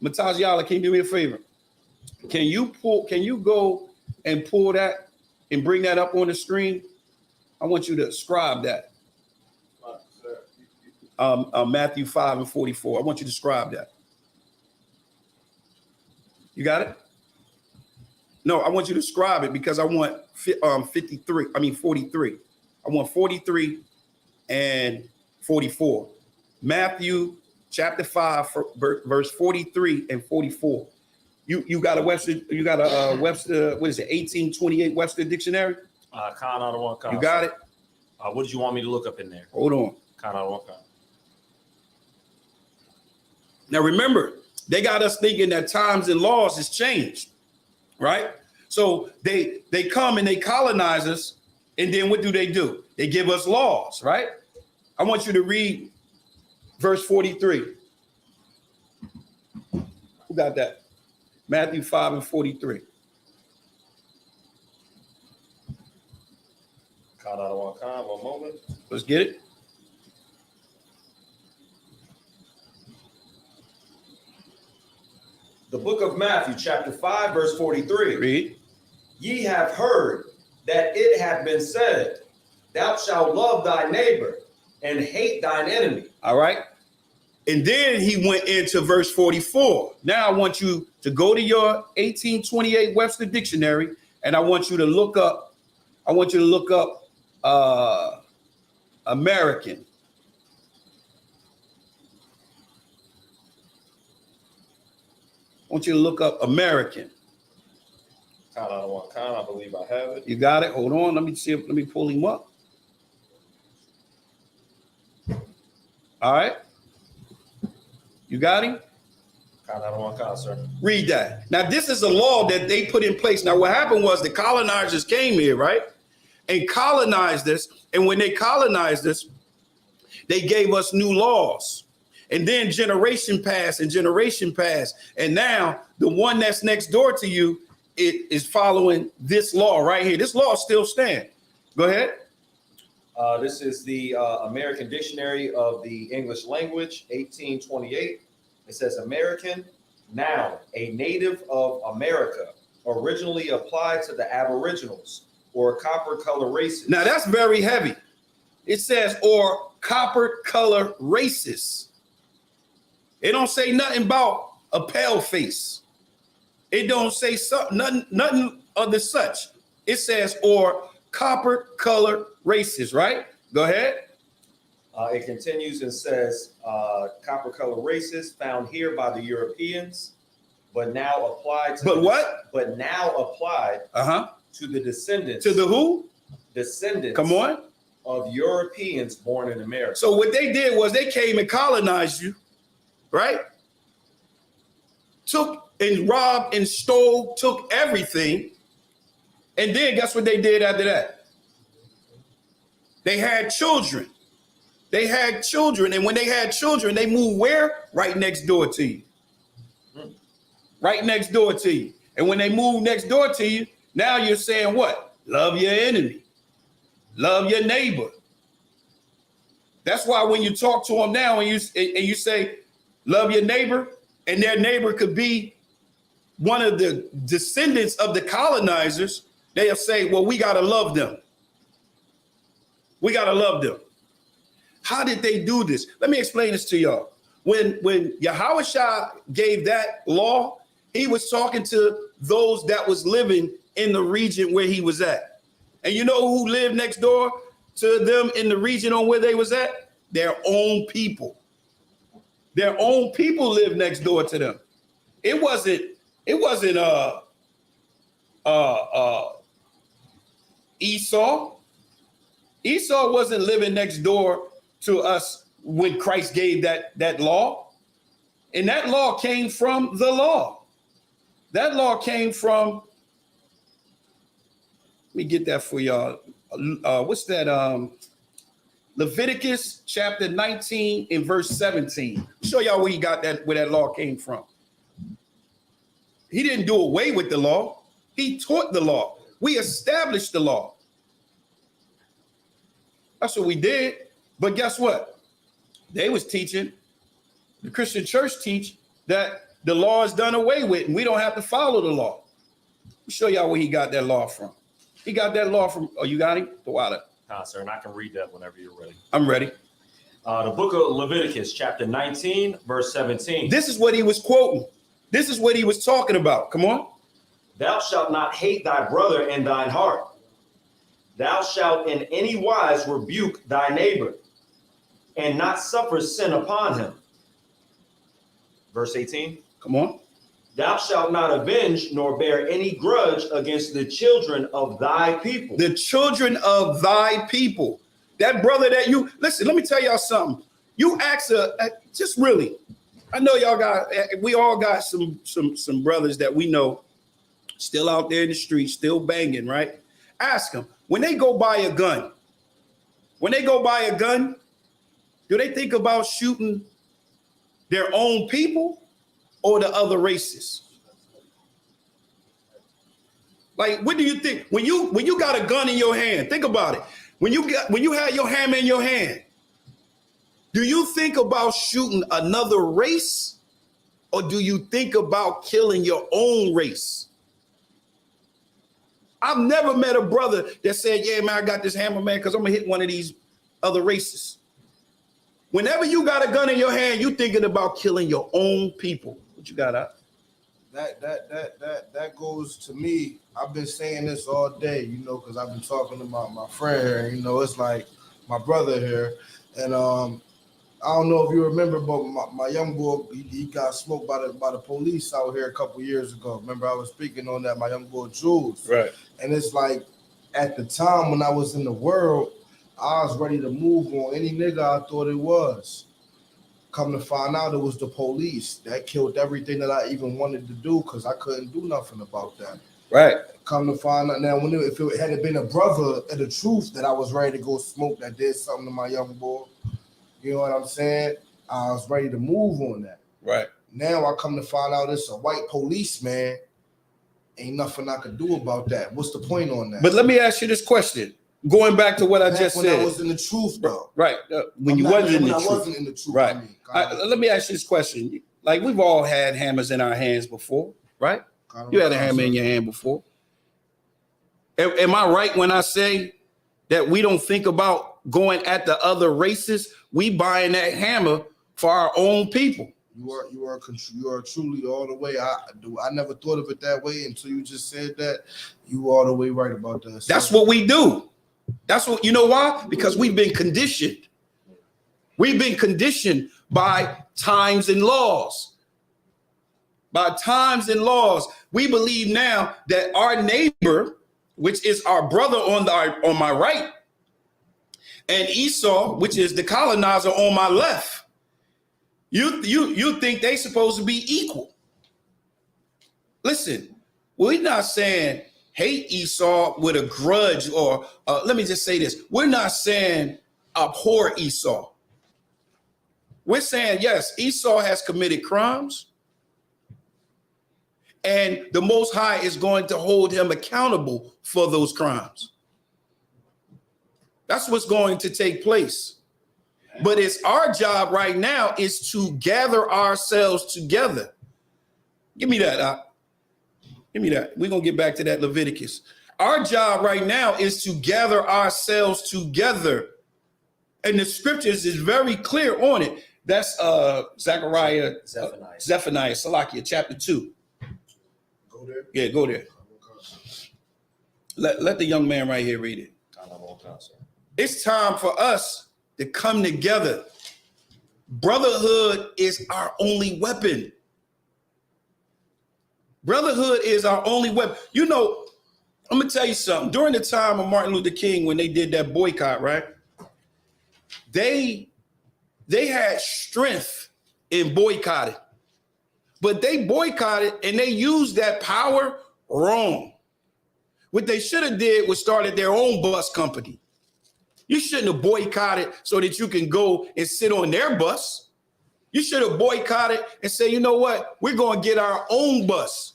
Mataziala, can you do me a favor? Can you go and pull that and bring that up on the screen? I want you to scribe that. Matthew 5 and 44. I want you to scribe that. You got it? No, I want you to scribe it because I want 43. I mean 43. I want 43 and 44. Matthew chapter 5, verse 43 and 44. You got a Webster, what is it, 1828 Webster Dictionary? You got it? What did you want me to look up in there? Hold on. Now remember, they got us thinking that times and laws has changed, right? So they come and they colonize us, and then what do? They give us laws, right? I want you to read verse 43. Who got that? Matthew 5 and 43. One moment. Let's get it. The book of Matthew, chapter 5, verse 43. Read. Ye have heard that it hath been said, thou shalt love thy neighbor and hate thine enemy. All right. And then he went into verse 44. Now I want you to go to your 1828 Webster Dictionary, and I want you to look up, American. I want you to look up American. I believe I have it. You got it? Hold on. Let me pull him up. All right. You got him? Sir. Read that. Now, this is a law that they put in place. Now, what happened was the colonizers came here, right? And colonized us. And when they colonized us, they gave us new laws. And then generation passed and generation passed. And now the one that's next door to you, it is following this law right here. This law still stands. Go ahead. This is the American Dictionary of the English Language, 1828. It says American, noun, a native of America, originally applied to the Aboriginals or copper color races. Now that's very heavy. It says, or copper color races. It don't say nothing about a pale face. It don't say nothing of the such. It says, or copper color races, right? Go ahead. It continues and says, copper color races found here by the Europeans, but now applied to But now applied to the descendants. To the who? Descendants. Come on. Of Europeans born in America. So what they did was they came and colonized you, right? Took and robbed and stole, took everything. And then guess what they did after that? They had children. They had children. And when they had children, they moved where? Right next door to you. Right next door to you. And when they moved next door to you, now you're saying what? Love your enemy. Love your neighbor. That's why when you talk to them now and you say, love your neighbor, and their neighbor could be one of the descendants of the colonizers, they'll say, well, we got to love them. We got to love them. How did they do this? Let me explain this to y'all. When Yahushua gave that law, he was talking to those that was living in the region where he was at. And you know who lived next door to them in the region on where they was at? Their own people. Their own people lived next door to them. It wasn't Esau. Esau wasn't living next door to us when Christ gave that law. And that law came from the law. That law came from, let me get that for y'all. What's that? Leviticus chapter 19 and verse 17. I'll show y'all where he got that, where that law came from. He didn't do away with the law. He taught the law. We established the law. That's what we did. But guess what? They was teaching, the Christian church teach that the law is done away with and we don't have to follow the law. I'll show y'all where he got that law from. He got that law from, oh, you got him? The water. Sir, and I can read that whenever you're ready. I'm ready. The book of Leviticus, chapter 19, verse 17. This is what he was quoting. This is what he was talking about. Come on. Thou shalt not hate thy brother in thine heart. Thou shalt in any wise rebuke thy neighbor, and not suffer sin upon him. Verse 18. Come on. Thou shalt not avenge nor bear any grudge against the children of thy people. The children of thy people. That brother that you, listen, let me tell y'all something. You ask just really, I know y'all got, we all got some brothers that we know still out there in the street, still banging, right? Ask them, when they go buy a gun, do they think about shooting their own people or the other races? Like, what do you think when you got a gun in your hand? Think about it. When you had your hammer in your hand, do you think about shooting another race, or do you think about killing your own race? I've never met a brother that said, yeah, man, I got this hammer, man, because I'm gonna hit one of these other races. Whenever you got a gun in your hand, you thinking about killing your own people. What you got out? That goes to me. I've been saying this all day, you know, because I've been talking about my friend here. You know, it's like my brother here, and I don't know if you remember, but my young boy, he got smoked by the police out here a couple years ago. Remember, I was speaking on that, my young boy Jules. Right. And it's like at the time when I was in the world, I was ready to move on any nigga I thought it was. Come to find out, it was the police that killed everything that I even wanted to do because I couldn't do nothing about that. Right. Come to find out now, if it had been a brother of the truth that I was ready to go smoke that did something to my young boy, you know what I'm saying? I was ready to move on that. Right. Now I come to find out it's a white policeman. Ain't nothing I could do about that. What's the point on that? But let me ask you this question. Going back to what I just said. When I was in the truth, though. Right. When I wasn't in the truth. Right. I mean, let me ask you this question. Like, we've all had hammers in our hands before, right? You had a hammer in your hand before. Am I right when I say that we don't think about going at the other races? We buying that hammer for our own people. You are truly all the way. I never thought of it that way until you just said that. You all the way right about that. That's what we do. That's what, you know why? Because we've been conditioned. We've been conditioned by times and laws. by times and laws. We believe now that our neighbor, which is our brother on my right, and Esau, which is the colonizer on my left, you think they supposed to be equal. Listen, we're not saying hate Esau with a grudge, or let me just say this. We're not saying abhor Esau. We're saying, yes, Esau has committed crimes, and the Most High is going to hold him accountable for those crimes. That's what's going to take place. But it's our job right now is to gather ourselves together. Give me that. Give me that. We're going to get back to that Leviticus. Our job right now is to gather ourselves together. And the scriptures is very clear on it. That's Zephaniah, Salakia, chapter 2. Go there? Yeah, go there. Let the young man right here read it. It's time for us to come together. Brotherhood is our only weapon. Brotherhood is our only weapon. You know, I'm going to tell you something. During the time of Martin Luther King, when they did that boycott, right? They had strength in boycotting. But they boycotted and they used that power wrong. What they should have did was started their own bus company. You shouldn't have boycotted so that you can go and sit on their bus. You should have boycotted and say, you know what? We're going to get our own bus.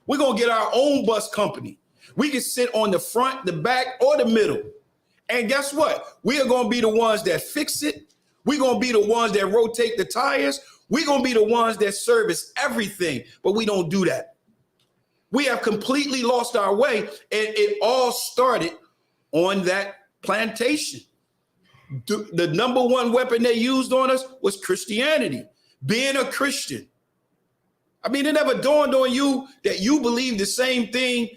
We're going to get our own bus company. We can sit on the front, the back, or the middle. And guess what? We are going to be the ones that fix it. We're going to be the ones that rotate the tires. We're going to be the ones that service everything. But we don't do that. We have completely lost our way. And it all started on that plantation. The number one weapon they used on us was Christianity, being a Christian. I mean, it never dawned on you that you believe the same thing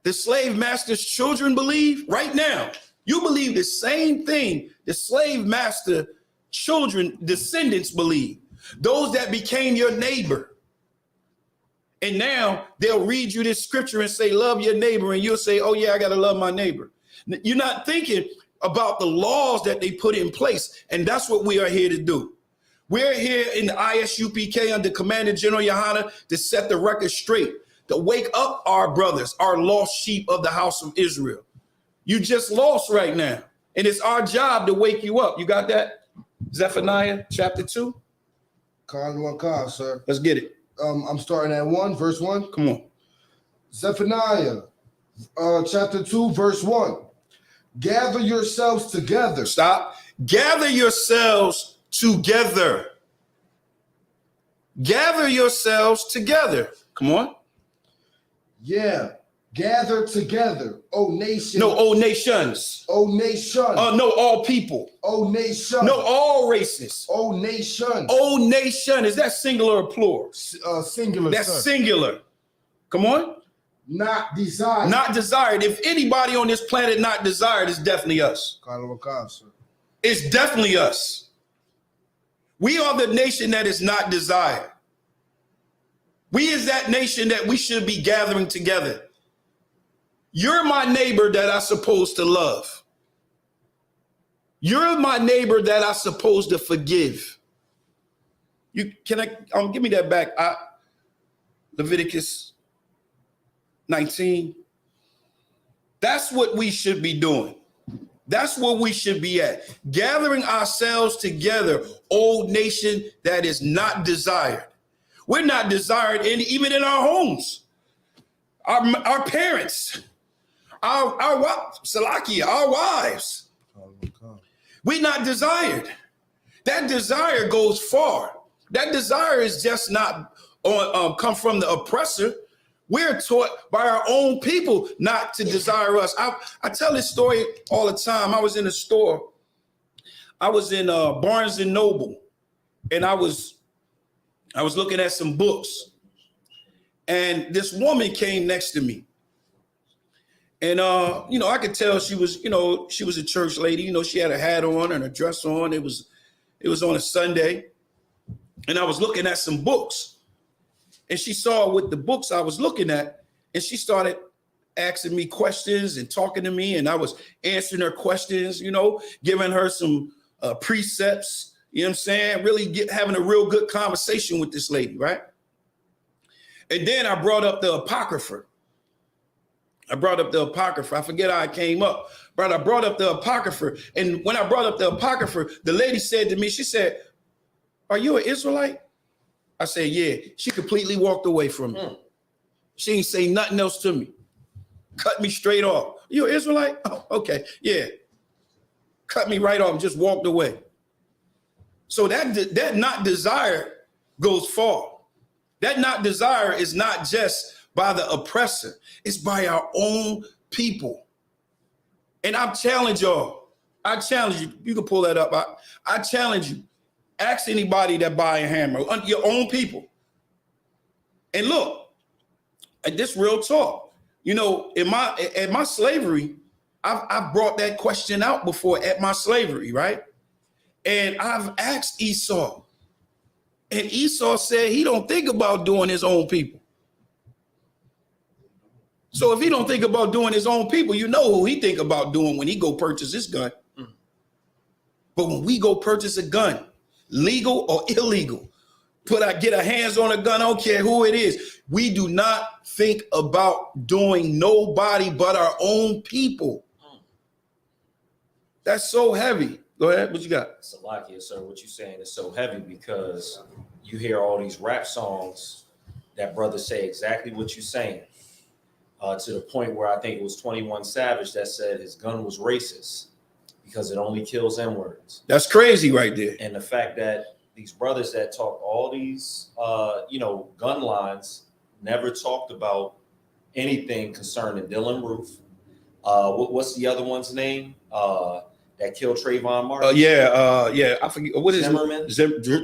the slave master's children believe right now. You believe the same thing the slave master children, descendants believe. Those that became your neighbor. And now they'll read you this scripture and say, love your neighbor. And you'll say, oh yeah, I got to love my neighbor. You're not thinking about the laws that they put in place. And that's what we are here to do. We're here in the ISUPK under Commander General Yohana to set the record straight, to wake up our brothers, our lost sheep of the house of Israel. You just lost right now. And it's our job to wake you up. You got that? Zephaniah chapter 2? Khan, sir. Let's get it. I'm starting at 1, verse 1. Come on. Zephaniah chapter 2, verse 1. Gather yourselves together. Stop. Gather yourselves together. Gather yourselves together. Come on. Yeah. Gather together, O nation. No, O nations. O nation. No, all people. O nation. No, all races. O nation. O nation. Is that singular or plural? Singular. That's sir. singular. Come on. Not desired. Not desired. If anybody on this planet not desired, it's definitely us. Sir. It's definitely us. We are the nation that is not desired. We is that nation that we should be gathering together. You're my neighbor that I'm supposed to love. You're my neighbor that I'm supposed to forgive. Give me that back. Leviticus 19. That's what we should be doing. That's what we should be at. Gathering ourselves together, old nation that is not desired. We're not desired even in our homes. Our parents, our wives. We're not desired. That desire goes far. That desire is just not come from the oppressor. We're taught by our own people not to desire us. I tell this story all the time. I was in a store. I was in Barnes and Noble, and I was looking at some books, and this woman came next to me. And, I could tell she was a church lady. She had a hat on and a dress on. It was on a Sunday. And I was looking at some books. and she saw what the books I was looking at, and she started asking me questions and talking to me, and I was answering her questions, you know, giving her some precepts, you know what I'm saying? Really having a real good conversation with this lady, right? And then I brought up the Apocrypha. I forget how I came up, but I brought up the Apocrypha. And when I brought up the Apocrypha, the lady said to me, she said, "Are you an Israelite?" I said, "Yeah." She completely walked away from me. She ain't say nothing else to me. Cut me straight off. "You an Israelite?" "Oh, okay, yeah." Cut me right off, just walked away. So that not desire goes far. That not desire is not just by the oppressor, it's by our own people. And I challenge y'all. I challenge you. You can pull that up. I challenge you. Ask anybody that buy a hammer, your own people. And look, at this real talk, you know, at my slavery, I've brought that question out before at my slavery, right? And I've asked Esau, and Esau said he don't think about doing his own people. So if he don't think about doing his own people, you know who he think about doing when he go purchase his gun. But when we go purchase a gun, legal or illegal, get our hands on a gun, I don't care who it is, we do not think about doing nobody but our own people. That's so heavy. Go ahead, what you got? Salakia, sir, what you saying is so heavy because you hear all these rap songs that brothers say exactly what you're saying. To the point where I think it was 21 Savage that said his gun was racist because it only kills N-words. That's crazy right there. And the fact that these brothers that talk all these, gun lines never talked about anything concerning Dylan Roof. What's the other one's name? That killed Trayvon Martin. I forget what is Zimmerman?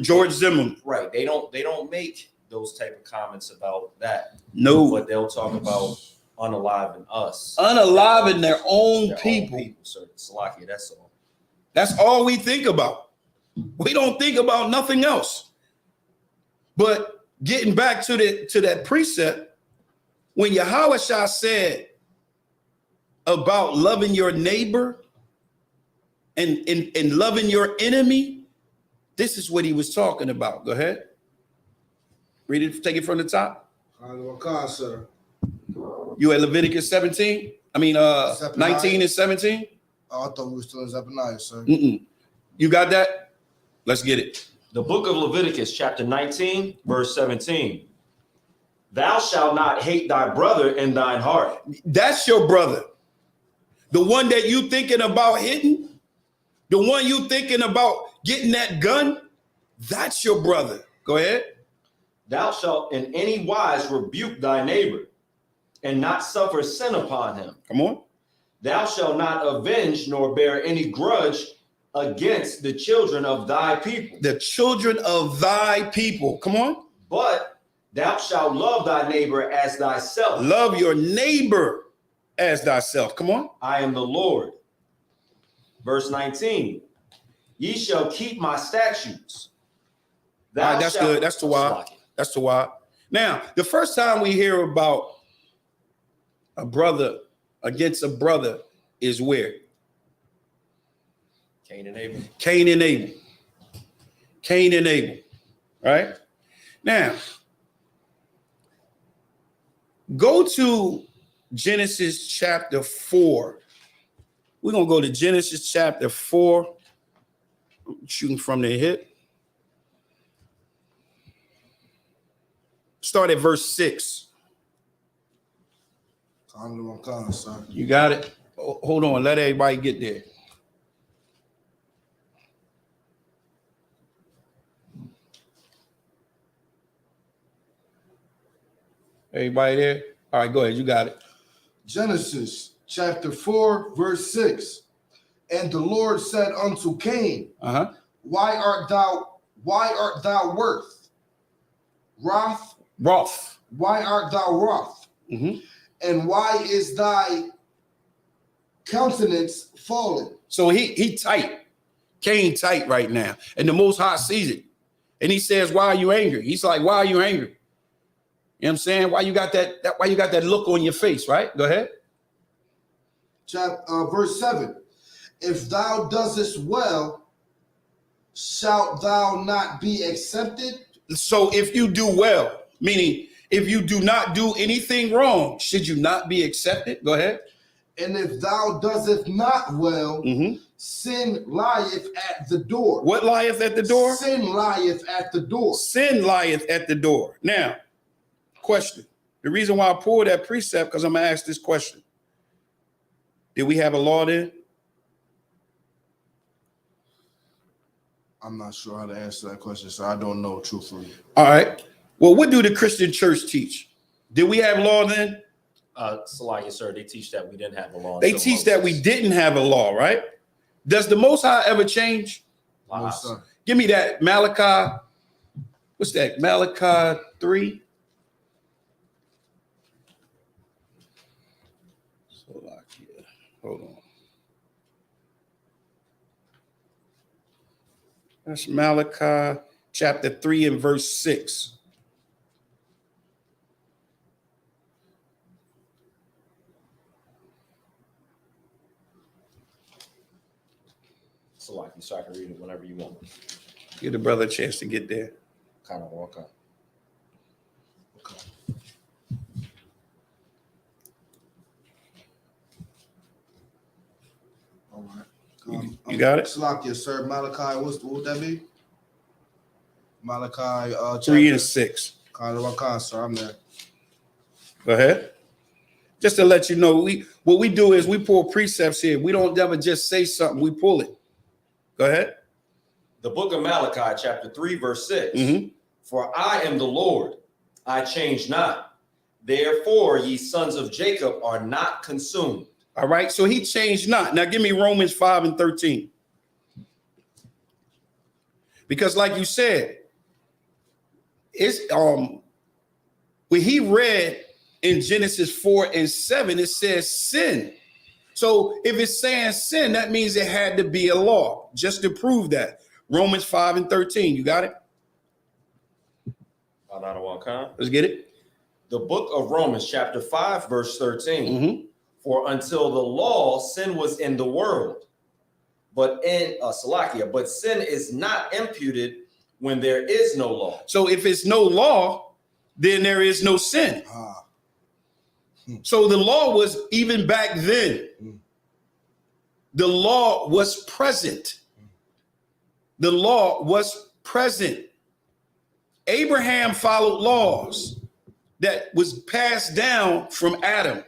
George Zimmerman. Right. They don't make those type of comments about that. No. But they'll talk about unaliving us. Unaliving their own people. So Salakia, that's all. That's all we think about. We don't think about nothing else. But getting back to that precept, when Yahushua said about loving your neighbor and loving your enemy, this is what he was talking about. Go ahead. Read it, take it from the top. Sir. You at Leviticus 17? 19 and 17? Oh, I thought we were still in Zephaniah, sir. You got that? Let's get it. The book of Leviticus, chapter 19, verse 17. Thou shalt not hate thy brother in thine heart. That's your brother. The one that you thinking about hitting, the one you thinking about getting that gun, that's your brother. Go ahead. Thou shalt in any wise rebuke thy neighbor and not suffer sin upon him. Come on. Thou shalt not avenge nor bear any grudge against the children of thy people. The children of thy people. Come on. But thou shalt love thy neighbor as thyself. Love your neighbor as thyself. Come on. I am the Lord. Verse 19. Ye shall keep my statutes. That's good. That's the why. That's the why. Now, the first time we hear about a brother against a brother is where? Cain and Abel. Cain and Abel. Cain and Abel. Right? Now, go to Genesis chapter 4. We're going to go to Genesis chapter 4. Shooting from the hip. Start at verse 6. You got it? Hold on. Let everybody get there. Everybody there? All right, go ahead. You got it. Genesis chapter 4, verse 6. And the Lord said unto Cain, Why art thou wroth? Why art thou wroth? And why is thy countenance fallen? So he tight. Cain tight right now. And the Most High sees it. And he says, why are you angry? He's like, why are you angry? You know what I'm saying? Why you got that look on your face, right? Go ahead. Verse 7. If thou doest well, shalt thou not be accepted? So if you do well, meaning if you do not do anything wrong, should you not be accepted? Go ahead. And if thou doest not well, sin lieth at the door. What lieth at the door? Sin lieth at the door. Sin lieth at the door. Now, question. The reason why I pulled that precept, because I'm going to ask this question. Did we have a law then? I'm not sure how to answer that question, so I don't know truthfully. All right. Well, what do the Christian church teach? Did we have law then? Salaki, sir, they teach that we didn't have a law. They teach that we didn't have a law, right? Does the Most High ever change? No, sir. Give me that Malachi. What's that? Malachi 3. Hold on. That's Malachi chapter 3 and verse 6. Salaki, so I can read it whenever you want. Give the brother a chance to get there. Kind of walk up. Okay. All right. You got it? Salakia, sir. Malachi, what would that be? Malachi 3 and 6. Sir, I'm there. Go ahead. Just to let you know, what we do is we pull precepts here. We don't ever just say something, we pull it. Go ahead. The book of Malachi, chapter 3, verse 6. For I am the Lord, I change not. Therefore, ye sons of Jacob are not consumed. All right, so he changed not. Now give me Romans 5 and 13. Because like you said, it's when he read in Genesis 4 and 7, it says sin. So if it's saying sin, that means it had to be a law, just to prove that. Romans 5 and 13, you got it? Let's get it. The book of Romans, chapter 5, verse 13. For until the law, sin was in the world, but in Salakia, but sin is not imputed when there is no law. So if it's no law, then there is no sin. So the law was even back then. The law was present. The law was present. Abraham followed laws that was passed down from Adam.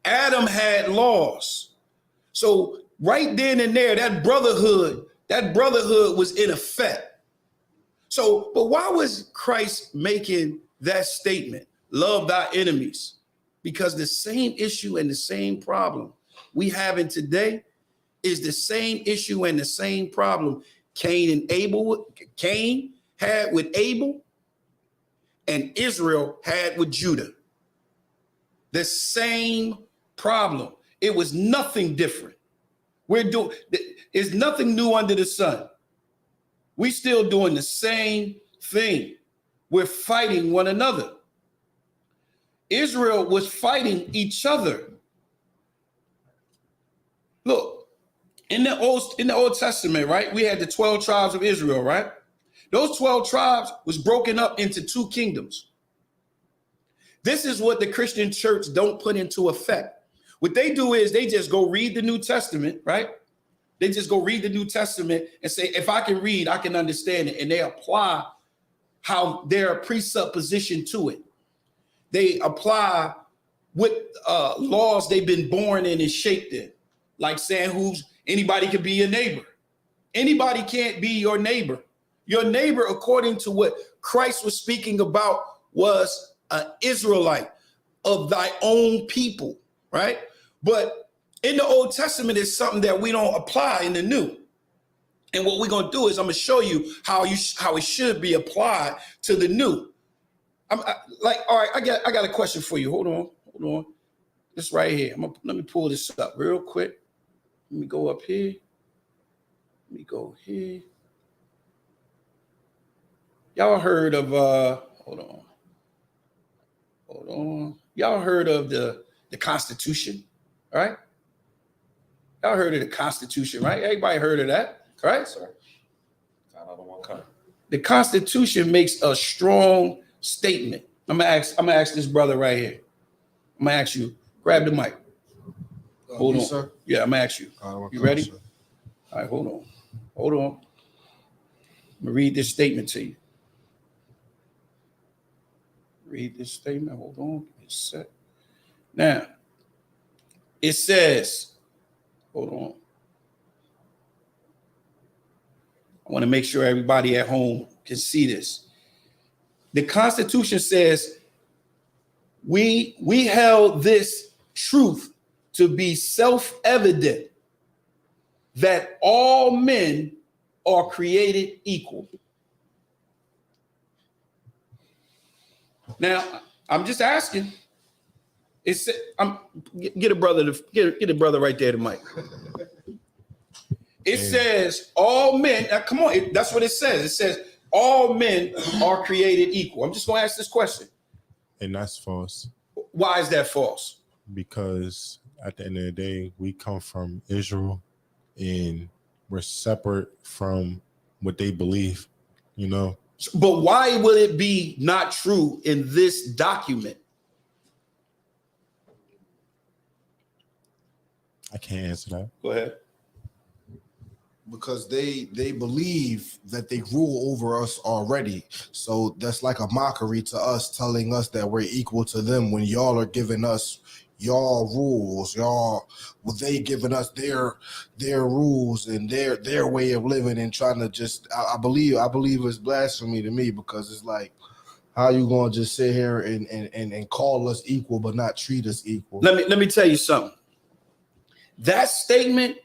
Adam had laws. So right then and there, that brotherhood was in effect. So, but why was Christ making that statement? Love thy enemies. Because the same issue and the same problem we have in today is the same issue and the same problem Cain had with Abel and Israel had with Judah. The same problem. It was nothing different. It's nothing new under the sun. We still doing the same thing. We're fighting one another. Israel was fighting each other. Look, in the Old Testament, right? We had the 12 tribes of Israel, right? Those 12 tribes was broken up into 2 kingdoms. This is what the Christian church don't put into effect. What they do is they just go read the New Testament, right? They just go read the New Testament and say, if I can read, I can understand it. And they apply how their presupposition to it. They apply what laws they've been born in and shaped in. Like saying anybody can be your neighbor. Anybody can't be your neighbor. Your neighbor, according to what Christ was speaking about, was an Israelite of thy own people, right? But in the Old Testament, it's something that we don't apply in the New. And what we're going to do is I'm going to show you how it should be applied to the New. All right, I got a question for you. Hold on. This right here. Let me pull this up real quick. Let me go up here. Let me go here. Y'all heard of hold on. Hold on. Y'all heard of the Constitution, right? Y'all heard of the Constitution, right? Everybody heard of that, right? Yes, sir. Another one coming. The Constitution makes a strong statement. I'm gonna ask this brother right here. I'm gonna ask you. Grab the mic. Hold on, sir. Yeah, I'm gonna ask you. You ready? Sir. All right, hold on. I'm gonna read this statement to you. Read this statement. Hold on. It's set. Now, it says, hold on. I want to make sure everybody at home can see this. The Constitution says we held this truth to be self-evident that all men are created equal. Now, I'm just asking. Get a brother right there, the mic. It says all men. Now, come on, that's what it says. It says all men are created equal. I'm just going to ask this question. And that's false. Why is that false? Because at the end of the day, we come from Israel, and we're separate from what they believe. You know. But why will it be not true in this document? I can't answer that. Go ahead. Because they believe that they rule over us already. So that's like a mockery to us, telling us that we're equal to them when y'all are giving us y'all rules, they giving us their rules and their way of living, and trying to just I believe it's blasphemy to me, because it's like, how you gonna just sit here and call us equal but not treat us equal? Let me tell you something. That statement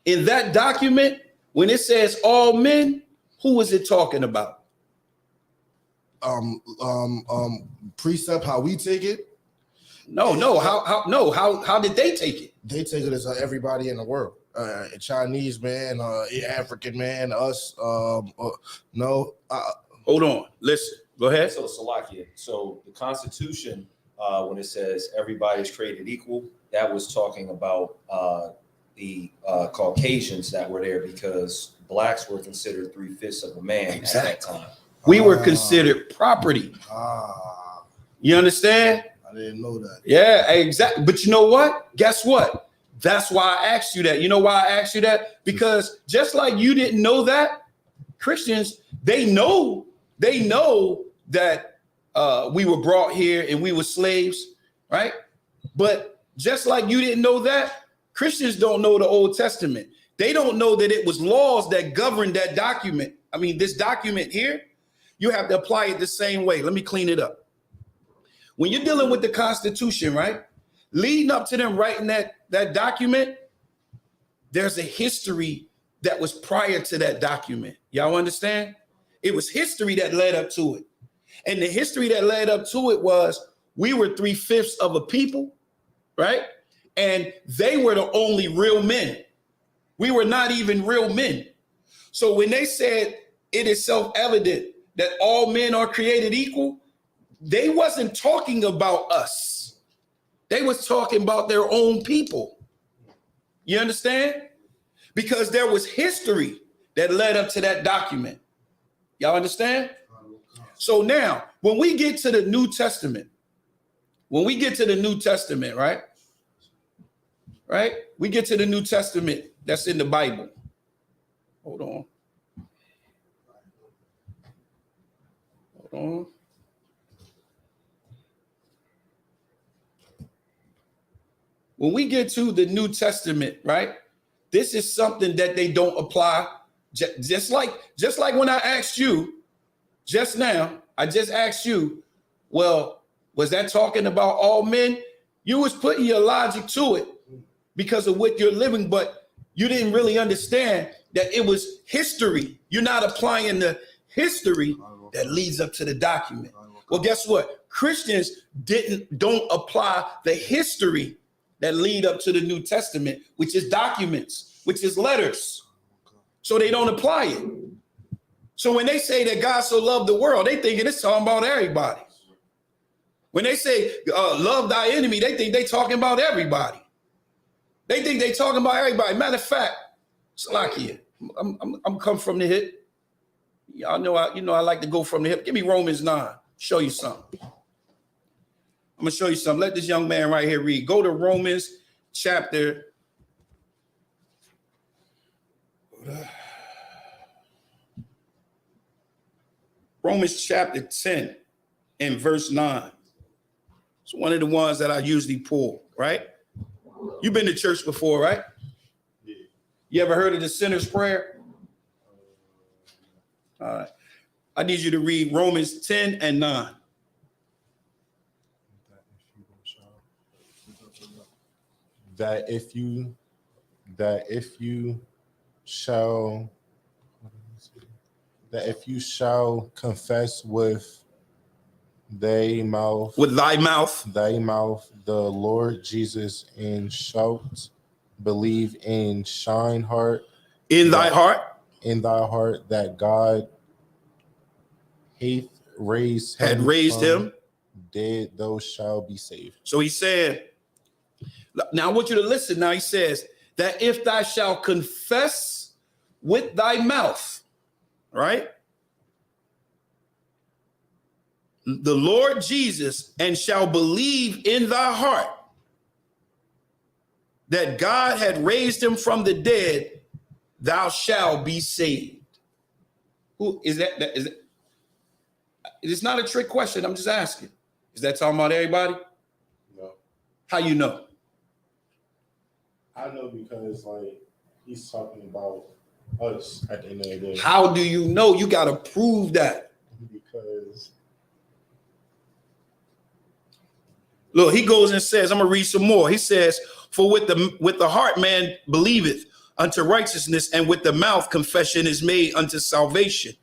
in that document, when it says all men, who is it talking about? Precept, how we take it. No. How did they take it? They take it as everybody in the world. Chinese man, African man, us. No. Hold on. Listen. Go ahead. So, Salakia. So the Constitution, when it says everybody's created equal, that was talking about the Caucasians that were there, because blacks were considered 3/5 of a man at that time. We were considered property. You understand? I didn't know that. Yeah, exactly. But you know what? Guess what? That's why I asked you that. You know why I asked you that? Because just like you didn't know that, Christians, they know that we were brought here and we were slaves, right? But just like you didn't know that, Christians don't know the Old Testament. They don't know that it was laws that governed that document. I mean, this document here, you have to apply it the same way. Let me clean it up. When you're dealing with the Constitution, right, leading up to them writing that document, there's a history that was prior to that document. Y'all understand? It was history that led up to it. And the history that led up to it was we were 3/5 of a people, right? And they were the only real men. We were not even real men. So when they said it is self-evident that all men are created equal, they wasn't talking about us. They was talking about their own people. You understand? Because there was history that led up to that document. Y'all understand? So now, when we get to the New Testament, right? Right? We get to the New Testament that's in the Bible. Hold on. When we get to the New Testament, right? This is something that they don't apply. Just like when I asked you just now, I just asked you, well, was that talking about all men? You was putting your logic to it because of what you're living, but you didn't really understand that it was history. You're not applying the history that leads up to the document. Well, guess what? Christians don't apply the history that lead up to the New Testament, which is documents, which is letters. So they don't apply it. So when they say that God so loved the world, they thinking it's talking about everybody. When they say love thy enemy, they think they talking about everybody. They think they talking about everybody. Matter of fact, Salakia, I'm come from the hip. Y'all know I like to go from the hip. Give me Romans 9. Show you something. I'm gonna show you something. Let this young man right here read. Go to Romans chapter. Romans chapter 10 and verse 9. It's one of the ones that I usually pull, right? You've been to church before, right? Yeah. You ever heard of the sinner's prayer? All right. I need you to read Romans 10 and 9. That if you shall confess with thy mouth the Lord Jesus, and shalt believe in thy heart that God had raised him dead, thou shalt be saved. So he said, now I want you to listen. Now he says that if thou shalt confess with thy mouth, right, the Lord Jesus, and shall believe in thy heart that God had raised him from the dead, thou shalt be saved. Who is that? Is it? It's not a trick question. I'm just asking. Is that talking about everybody? No. How you know? I know because he's talking about us at the end of the day. How do you know? You got to prove that. Because look, he goes and says, I'm gonna read some more. He says, for with the heart man believeth unto righteousness, and with the mouth confession is made unto salvation.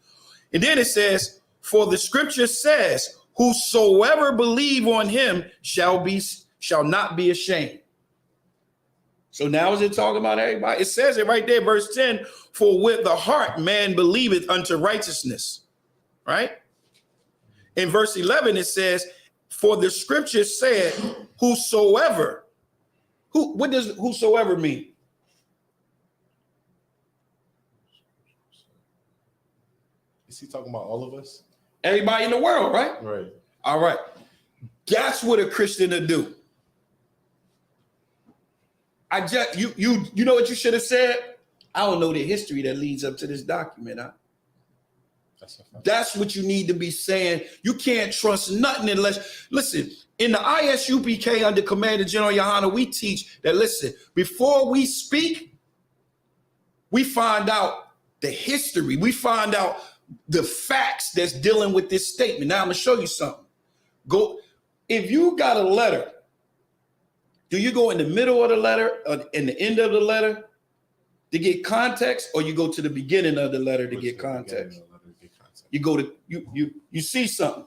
And then it says, for the scripture says, whosoever believe on him shall not be ashamed. So now is it talking about everybody? It says it right there, verse 10, for with the heart man believeth unto righteousness, right? In verse 11, it says, for the scripture said, whosoever. What does whosoever mean? Is he talking about all of us? Everybody in the world, right? Right. All right. That's what a Christian will do. You know what you should have said? I don't know the history that leads up to this document. That's what you need to be saying. You can't trust nothing unless, listen, in the ISUPK under Commander General Yohana, we teach that, listen, before we speak, we find out the history. We find out the facts that's dealing with this statement. Now I'm gonna show you something. If you got a letter, do you go in the middle of the letter or in the end of the letter to get context, or you go to the beginning of the letter to get context? You go to you see something.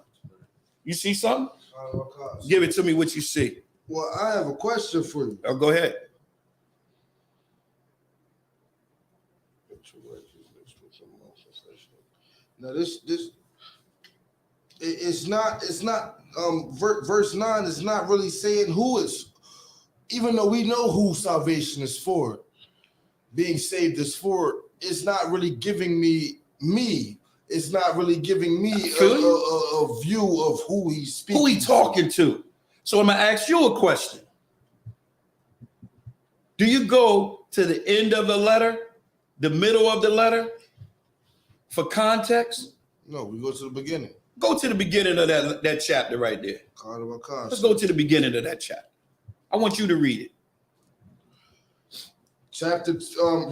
You see something? Give it to me what you see. Well, I have a question for you. Oh, go ahead. Now it's not verse 9 is not really saying who is, even though we know who salvation is for, being saved is for, it's not really giving me. It's not really giving me a view of who he's speaking. Who he talking to. So I'm gonna ask you a question. Do you go to the end of the letter, the middle of the letter, for context? No, we go to the beginning. Go to the beginning of that chapter right there. Let's go to the beginning of that chapter. I want you to read it.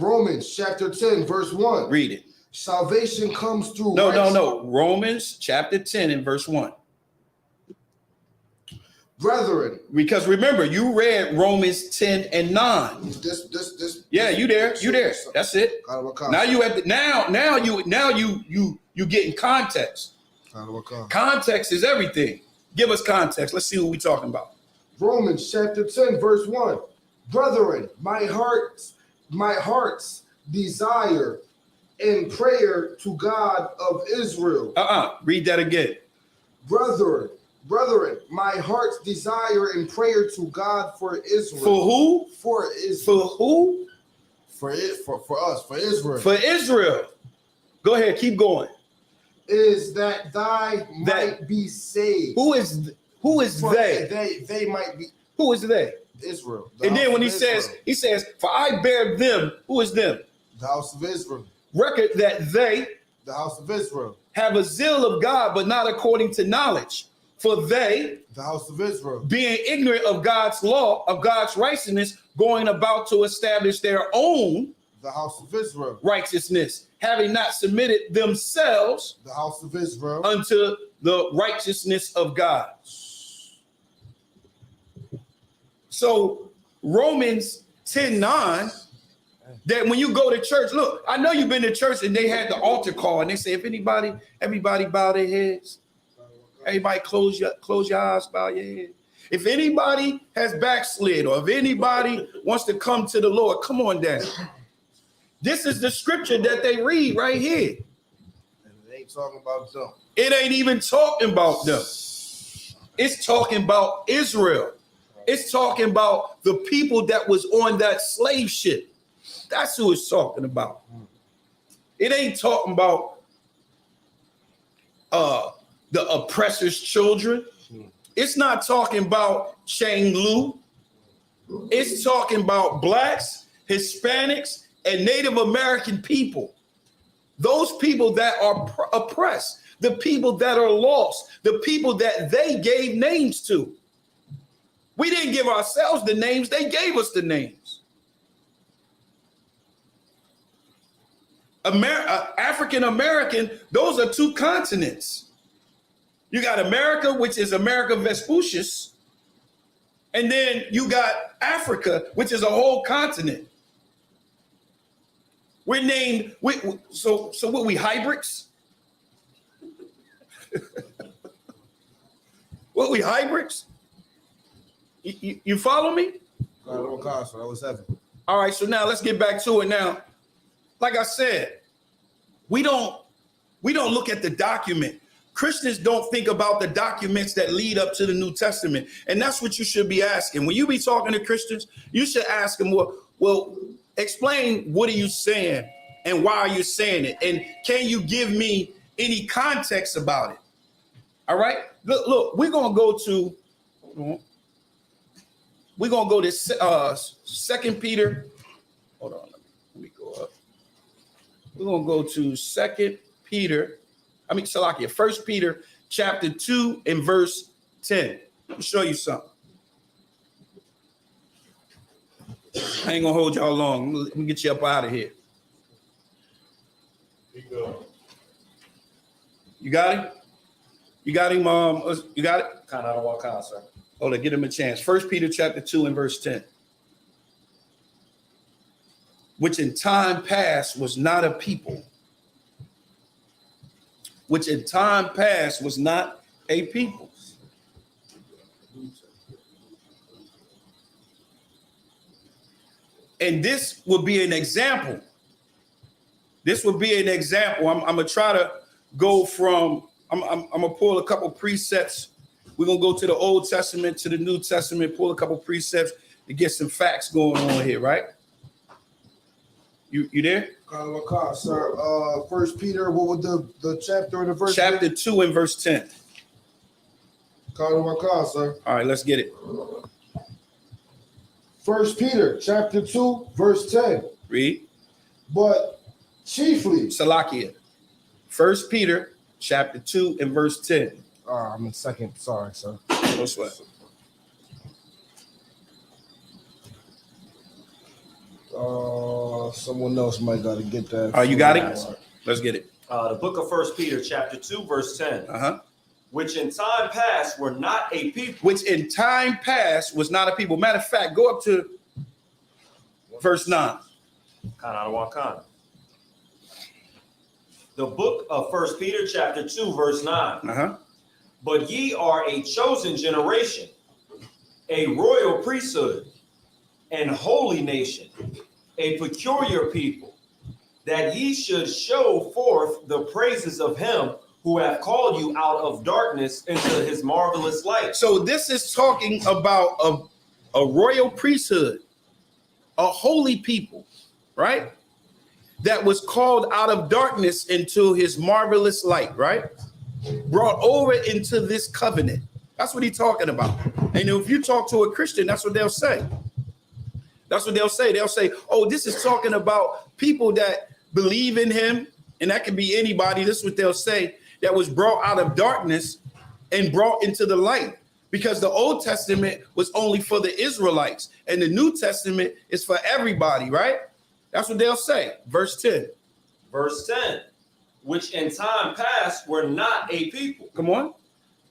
Romans chapter 10, verse 1. Read it. Salvation comes through. No. Romans chapter 10 and verse 1. Brethren. Because remember, you read Romans 10 and 9. Yeah, you there. That's it. Now you have you getting context. Context is everything. Give us context. Let's see what we're talking about. Romans chapter 10, verse 1. Brethren, my heart's desire in prayer to God of Israel. Read that again. Brethren, Brethren, my heart's desire and prayer to God for Israel. For who? For Israel. For who? For us, for Israel. For Israel. Go ahead, keep going. Is that thy might be saved. Who is they? They might be. Who is they? Israel. And then when he says, for I bear them, who is them? The house of Israel. Record that they, the house of Israel, have a zeal of God, but not according to knowledge. For they, the house of Israel, being ignorant of God's law, of God's righteousness, going about to establish their own, the house of Israel, righteousness, having not submitted themselves, the house of Israel, unto the righteousness of God. So Romans 10:9, that when you go to church, look, I know you've been to church and they had the altar call and they say, if everybody bow their heads, everybody close your eyes, bow your head. If anybody has backslid or if anybody wants to come to the Lord, come on down. This is the scripture that they read right here. And it ain't talking about them. It ain't even talking about them. It's talking about Israel. It's talking about the people that was on that slave ship. That's who it's talking about. It ain't talking about the oppressor's children. It's not talking about Chang Lu. It's talking about blacks, Hispanics, and Native American people. Those people that are oppressed, the people that are lost, the people that they gave names to. We didn't give ourselves the names, they gave us the names. African American, those are two continents. You got America, which is America Vespucius, and then you got Africa, which is a whole continent. We're named, so what, we hybrids? What, we hybrids? You follow me? All right, so now let's get back to it now. Like I said, we don't look at the document. Christians don't think about the documents that lead up to the New Testament. And that's what you should be asking. When you be talking to Christians, you should ask them, well, explain what are you saying and why are you saying it? And can you give me any context about it? All right? Look, we're going to go to 2 Peter. Hold on, let me go up. We're going to go to 1 Peter chapter 2 and verse 10. Let me show you something. I ain't going to hold y'all long. Let me get you up out of here. You got him? You got him? You got it? Kind of walk out, sir. Hold on, give him a chance. 1 Peter chapter 2 and verse 10. Which in time past was not a people. Which in time past was not a people. And this would be an example. This would be an example. I'm going to try to go from, I'm going to pull a couple precepts. We're going to go to the Old Testament, to the New Testament, pull a couple precepts to get some facts going on here, right? You there? Sir, 1 Peter, what was the chapter and the verse? Chapter 2 and verse 10. Sir. All right, let's get it. 1 Peter chapter 2, verse 10. Read. But chiefly. Salakia. 1 Peter chapter 2 and verse 10. I'm in second. Sorry, sir. No sweat. Someone else might got to get that. You got it? Let's get it. The book of 1 Peter chapter 2, verse 10. Which in time past were not a people. Which in time past was not a people. Matter of fact, go up to verse 9. The book of 1 Peter chapter 2, verse 9. But ye are a chosen generation, a royal priesthood, and holy nation, a peculiar people, that ye should show forth the praises of him who have called you out of darkness into his marvelous light. So this is talking about a royal priesthood, a holy people, right? That was called out of darkness into his marvelous light, right? Brought over into this covenant. That's what he's talking about. And if you talk to a Christian, that's what they'll say. That's what they'll say. They'll say, oh, this is talking about people that believe in him. And that can be anybody. This is what they'll say, that was brought out of darkness and brought into the light. Because the Old Testament was only for the Israelites. And the New Testament is for everybody, right? That's what they'll say. Verse 10. Verse 10. Which in time past were not a people. Come on.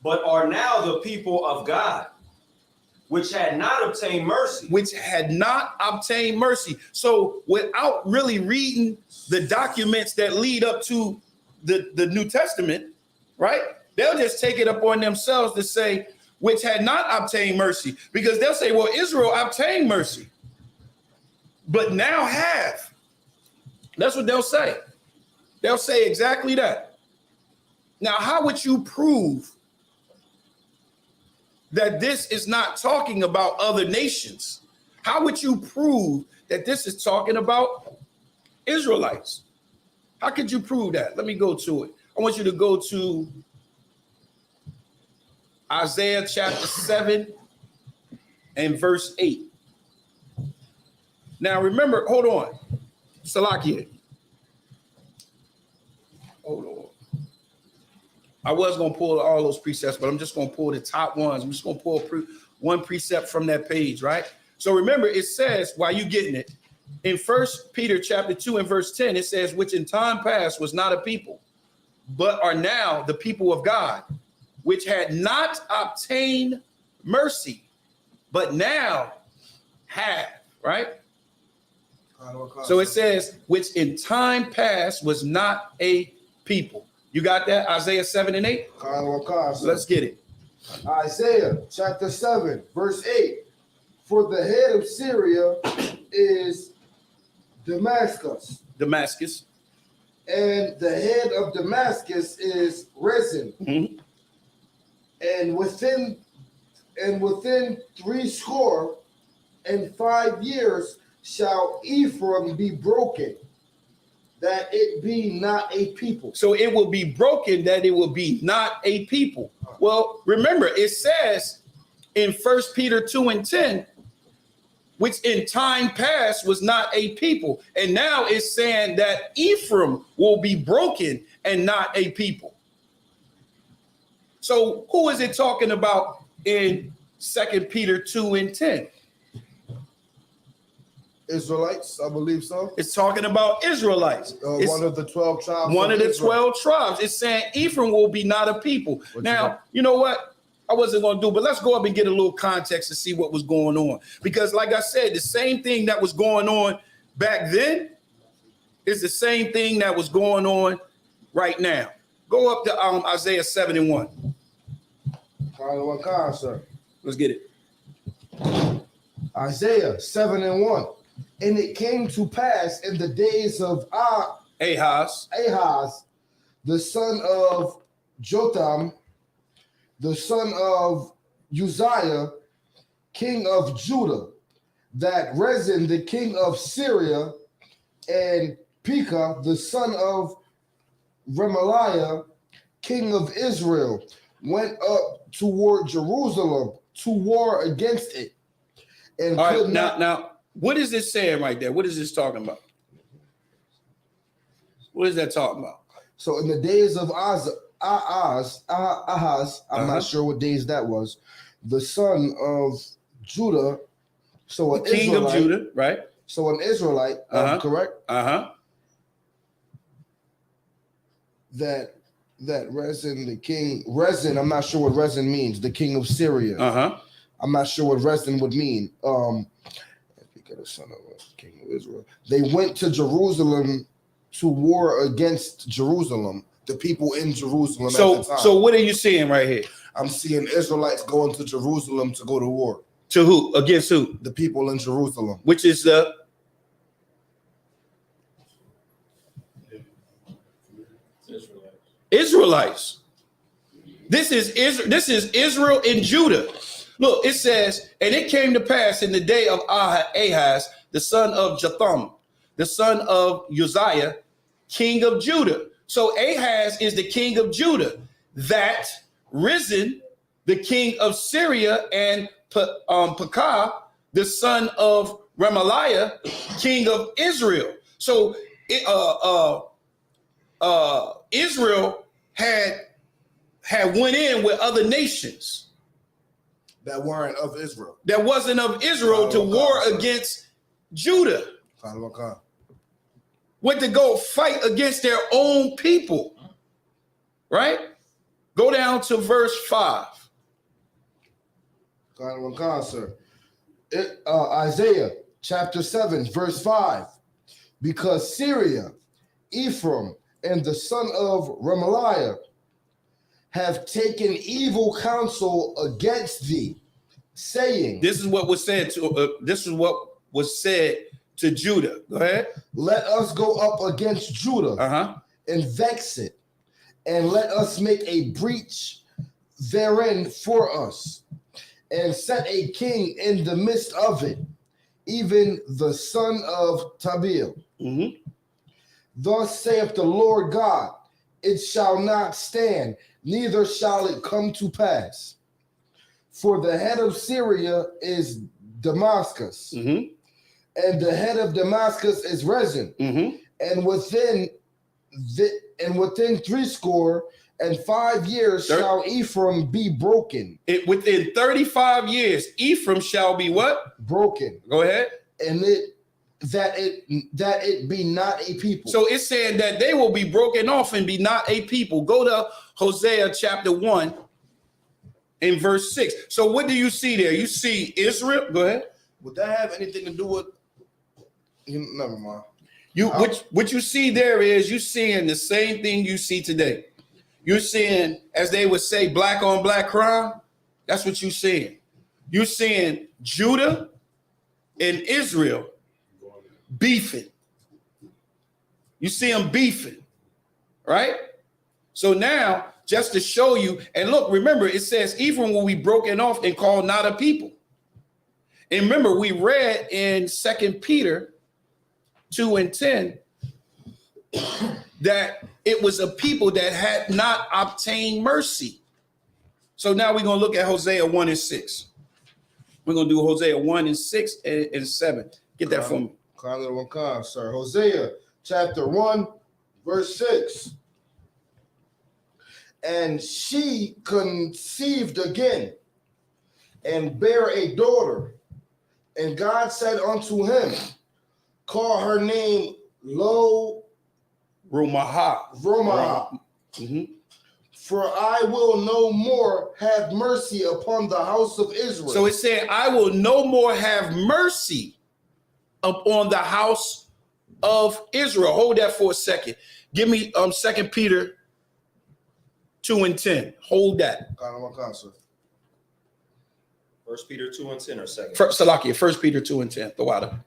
But are now the people of God, which had not obtained mercy. Which had not obtained mercy. So without really reading the documents that lead up to the New Testament, right? They'll just take it upon themselves to say, which had not obtained mercy. Because they'll say, well, Israel obtained mercy, but now have. That's what they'll say. They'll say exactly that. Now, how would you prove that this is not talking about other nations? How would you prove that this is talking about Israelites? How could you prove that? Let me go to it. I want you to go to Isaiah chapter 7 and verse 8. Now remember, hold on. Salakia. Hold on. I was going to pull all those precepts, but I'm just going to pull the top ones. I'm just going to pull one precept from that page, right? So remember, it says, while you getting it, in 1 Peter chapter 2 and verse 10, it says, which in time past was not a people, but are now the people of God, which had not obtained mercy, but now have, right? So it says, which in time past was not a people. You got that? Isaiah 7 and 8? Let's get it. Isaiah chapter 7, verse 8. For the head of Syria is Damascus. Damascus. And the head of Damascus is Rezin. Mm-hmm. And within 65 years shall Ephraim be broken, that it be not a people. So it will be broken, that it will be not a people. Well, remember, it says in 1 Peter 2 and 10, which in time past was not a people. And now it's saying that Ephraim will be broken and not a people. So who is it talking about in 2 Peter 2 and 10? Israelites, I believe so. It's talking about Israelites. One of the 12 tribes. One of the 12 tribes. It's saying Ephraim will be not a people. Now, you know what? I wasn't going to do, but let's go up and get a little context to see what was going on. Because like I said, the same thing that was going on back then is the same thing that was going on right now. Go up to Isaiah 7 and 1. Sir. Let's get it. Isaiah 7 and 1. And it came to pass in the days of Ahaz, the son of Jotham, the son of Uzziah, king of Judah, that Rezin, the king of Syria, and Pekah, the son of Remaliah, king of Israel, went up toward Jerusalem to war against it. And all right, now, what is this saying right there? What is this talking about? What is that talking about? So in the days of Ahaz, I'm not sure what days that was, the son of Judah, so an king of Judah, right? So an Israelite, correct? That Rezin, the king, Rezin, I'm not sure what Rezin means, the king of Syria. I'm not sure what Rezin would mean. The son of king of Israel. They went to Jerusalem to war against Jerusalem, the people in Jerusalem at the time. So what are you seeing right here? I'm seeing Israelites going to Jerusalem to go to war. To who? Against who? The people in Jerusalem. Which is the Israelites. This is Israel and Judah. Look, it says, and it came to pass in the day of Ahaz, the son of Jotham, the son of Uzziah, king of Judah. So Ahaz is the king of Judah. That risen, the king of Syria, and Pekah, the son of Remaliah, king of Israel. So Israel had went in with other nations that weren't of Israel. That wasn't of Israel to war against Judah. Went to go fight against their own people. Right? Go down to verse 5. Sir. Isaiah chapter 7, verse 5. Because Syria, Ephraim, and the son of Remaliah have taken evil counsel against thee, saying, This is what was said to Judah. Go ahead. Let us go up against Judah and vex it, and let us make a breach therein for us, and set a king in the midst of it, even the son of Tabil. Thus saith the Lord God, it shall not stand, neither shall it come to pass. For the head of Syria is Damascus, and the head of Damascus is Rezin, and within 65 years shall Ephraim be broken. Within 35 years, Ephraim shall be what? Broken. Go ahead. And that it be not a people. So it's saying that they will be broken off and be not a people. Go to Hosea chapter 1 in verse 6. So what do you see there? You see Israel. Go ahead. Would that have anything to do with? Never mind. What you see there is you seeing the same thing you see today. You're seeing, as they would say, black on black crime. That's what you're seeing. You're seeing Judah and Israel beefing. You see them beefing, right? So now, just to show you, and look, remember, it says Ephraim will be broken off and called not a people. And remember, we read in 2 Peter 2 and 10 that it was a people that had not obtained mercy. So now we're going to look at Hosea 1 and 6. We're going to do Hosea 1 and 6 and 7. Get that for me. Sir. Hosea chapter 1, verse 6. And she conceived again and bare a daughter. And God said unto him, call her name Romahah. For I will no more have mercy upon the house of Israel. So it said, I will no more have mercy upon the house of Israel. Hold that for a second. Give me 2 Peter 2 and 10. Hold that. 1 Peter 2 and 10 or 2? Salakia, 1 Peter 2 and 10. The water.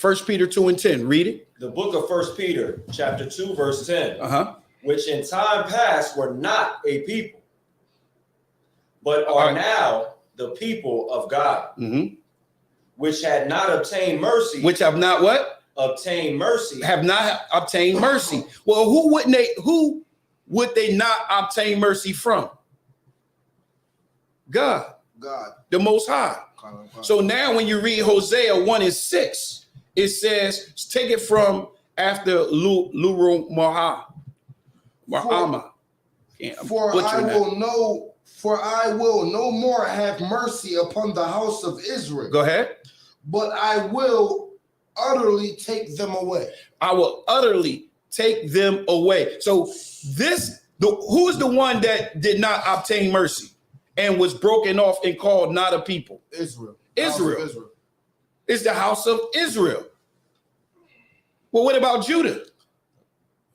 1 Peter 2 and 10. Read it. The book of 1 Peter, chapter 2, verse 10. Which in time past were not a people, but are now the people of God, which had not obtained mercy. Which have not what? Obtained mercy. Have not obtained mercy. Well, who would they not obtain mercy from? God. The Most High. So now when you read Hosea 1 and 6, it says, take it from after Luru Mahama. For I will no more have mercy upon the house of Israel. Go ahead. But I will utterly take them away. I will utterly take them away. So who is the one that did not obtain mercy and was broken off and called not a people? Israel. It's the house of Israel. Well, what about Judah?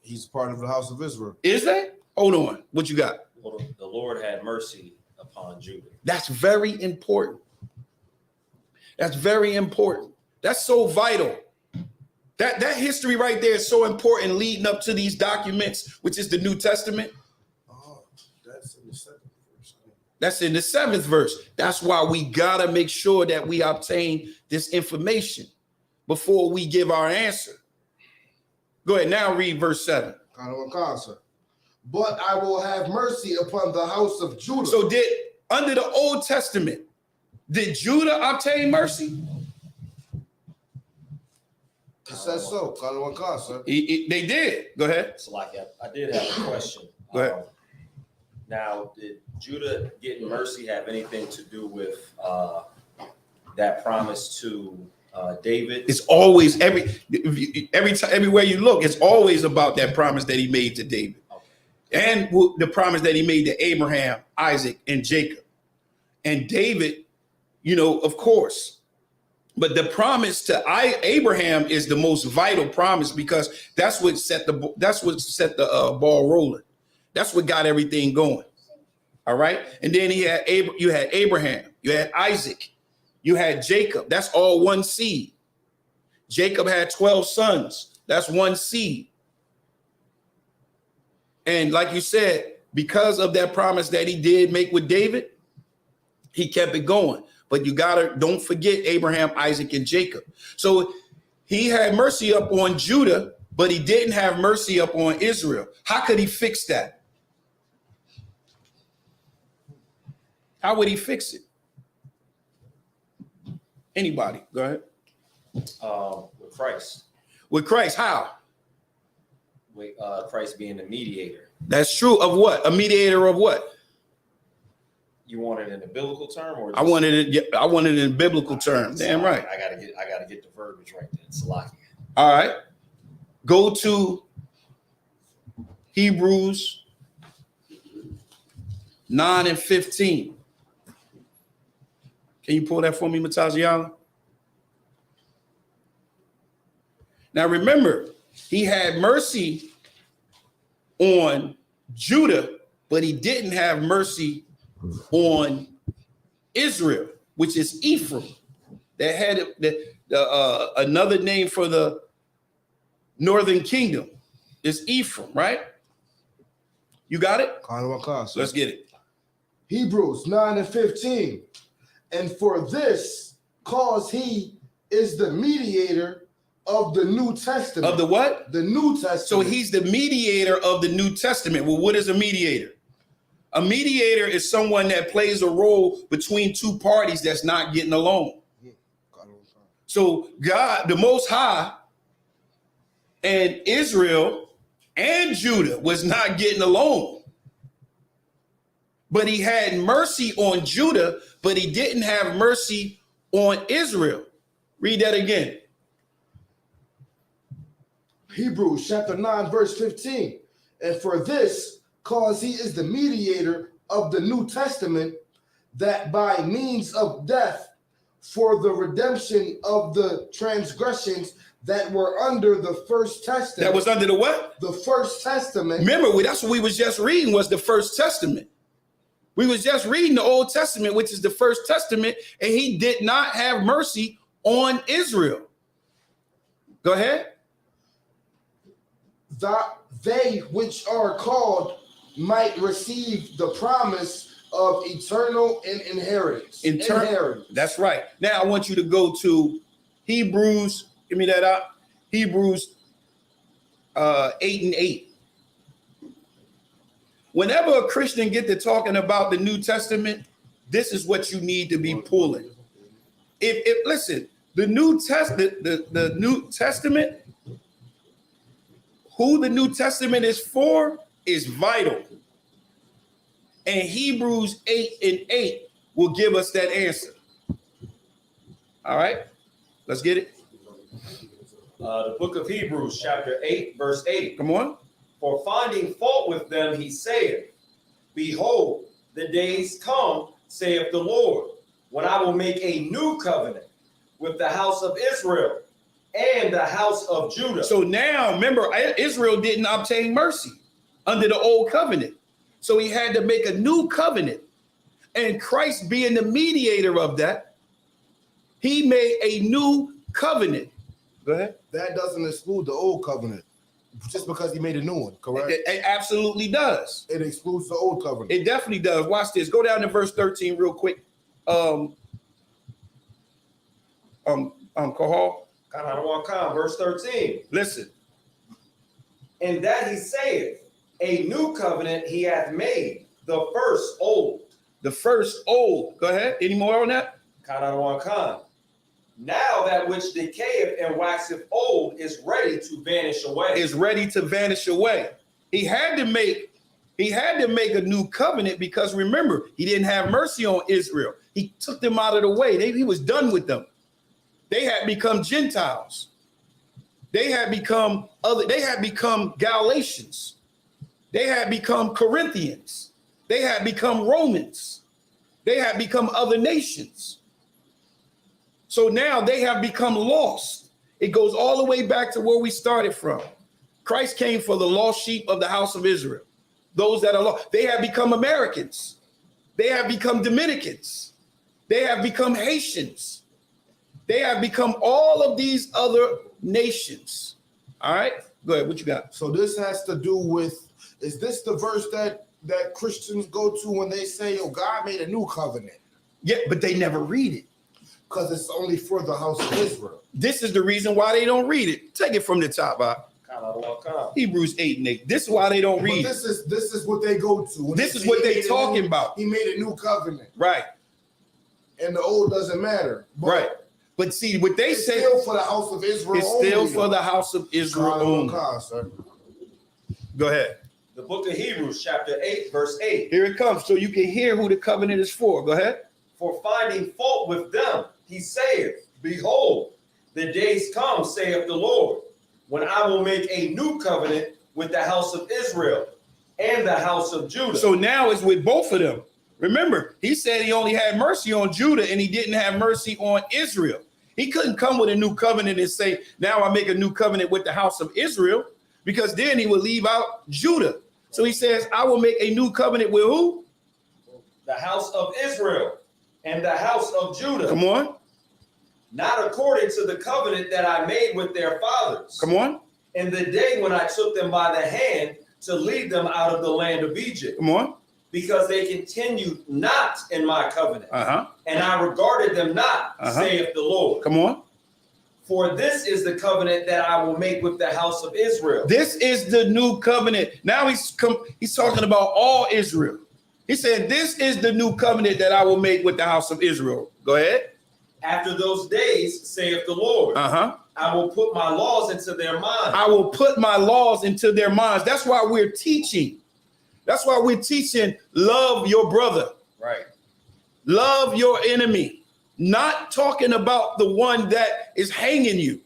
He's part of the house of Israel. Is that? Hold on. What you got? Well, the Lord had mercy upon Judah. That's very important. That's very important. That's so vital. That history right there is so important leading up to these documents, which is the New Testament. Oh, that's in the 7th verse. That's in the 7th verse. That's why we gotta make sure that we obtain this information before we give our answer. Go ahead, now read verse 7. But I will have mercy upon the house of Judah. So under the Old Testament, did Judah obtain mercy? It says so. They did. Go ahead. So like I did have a question. Go ahead. Now, did Judah getting mercy have anything to do with that promise to David? It's always everywhere you look, it's always about that promise that he made to David. Okay. And the promise that he made to Abraham, Isaac, and Jacob. And David, of course. But the promise to Abraham is the most vital promise because that's what set the ball rolling. That's what got everything going. All right. And then you had Abraham, you had Isaac, you had Jacob. That's all one seed. Jacob had 12 sons. That's one seed. And like you said, because of that promise that he did make with David, he kept it going. But don't forget Abraham, Isaac, and Jacob. So he had mercy up on Judah, but he didn't have mercy up on Israel. How could he fix that? How would he fix it? Anybody? Go ahead. With Christ. With Christ, how? With Christ being the mediator. That's true. Of what? A mediator of what? You want it in a biblical term, or I wanted it in biblical terms. Damn right. I gotta get the verbiage right then. Salaki. All right. Go to Hebrews 9 and 15. Can you pull that for me, Mataziala? Now remember, he had mercy on Judah, but he didn't have mercy on Israel, which is Ephraim. That had another name for the northern kingdom is Ephraim, right? You got it? Let's get it. Hebrews 9 and 15. And for this cause he is the mediator of the New Testament. Of the what? The New Testament. So he's the mediator of the New Testament. Well, what is a mediator? A mediator is someone that plays a role between two parties that's not getting along. So God, the Most High, and Israel and Judah was not getting along. But he had mercy on Judah, but he didn't have mercy on Israel. Read that again. Hebrews chapter 9, verse 15. And for this cause he is the mediator of the New Testament, that by means of death for the redemption of the transgressions that were under the first testament. That was under the what? The first testament. Remember, that's what we was just reading was the first testament. We was just reading the Old Testament, which is the first testament, and he did not have mercy on Israel. Go ahead. That they which are called might receive the promise of eternal inheritance. Inheritance. That's right. Now I want you to go to Hebrews. Give me that up. Hebrews 8 and 8. Whenever a Christian get to talking about the New Testament, this is what you need to be pulling. If listen, the New Testament, who the New Testament is for is vital. And Hebrews 8 and 8 will give us that answer. All right, let's get it. The book of Hebrews, chapter 8, verse 8. Come on. For finding fault with them, he saith, behold, the days come, saith the Lord, when I will make a new covenant with the house of Israel and the house of Judah. So now, remember, Israel didn't obtain mercy under the old covenant. So he had to make a new covenant. And Christ being the mediator of that, he made a new covenant. Go ahead. that doesn't exclude the old covenant just because he made a new one, correct? It absolutely does. It excludes the old covenant. It definitely does. Watch this. Go down to verse 13 real quick. Kahal. Verse 13. Listen. And that he saith, a new covenant he hath made, the first old. The first old. Go ahead. Any more on that? Now that which decayeth and waxeth old is ready to vanish away. Is ready to vanish away. He had to make a new covenant because remember, he didn't have mercy on Israel. He took them out of the way. He was done with them. They had become Gentiles. They had become Galatians. They had become Corinthians. They had become Romans. They had become other nations. So now they have become lost. It goes all the way back to where we started from. Christ came for the lost sheep of the house of Israel. Those that are lost. They have become Americans. They have become Dominicans. They have become Haitians. They have become all of these other nations. All right, go ahead. What you got? So this has to do with, is this the verse that Christians go to when they say, oh, God made a new covenant? Yeah, but they never read it. Because it's only for the house of Israel. This is the reason why they don't read it. Take it from the top, Hebrews 8:8. This is why they don't read it. This is what they go to. This is what they talking about. He made a new covenant. Right. And the old doesn't matter. Right. But see, what they say, still for the house of Israel. It's still for the house of Israel only. Go ahead. The book of Hebrews, chapter 8, verse 8. Here it comes, so you can hear who the covenant is for. Go ahead. For finding fault with them, he saith, behold, the days come, saith the Lord, when I will make a new covenant with the house of Israel and the house of Judah. So now it's with both of them. Remember, he said he only had mercy on Judah and he didn't have mercy on Israel. He couldn't come with a new covenant and say, now I make a new covenant with the house of Israel, because then he would leave out Judah. So he says, I will make a new covenant with who? The house of Israel and the house of Judah. Come on. Not according to the covenant that I made with their fathers. Come on. In the day when I took them by the hand to lead them out of the land of Egypt. Come on. Because they continued not in my covenant. And I regarded them not, saith the Lord. Come on. For this is the covenant that I will make with the house of Israel. This is the new covenant. Now he's talking about all Israel. He said, this is the new covenant that I will make with the house of Israel. Go ahead. After those days, saith the Lord, I will put my laws into their minds. I will put my laws into their minds. That's why we're teaching. That's why we're teaching, love your brother. Right. Love your enemy. Not talking about the one that is hanging you.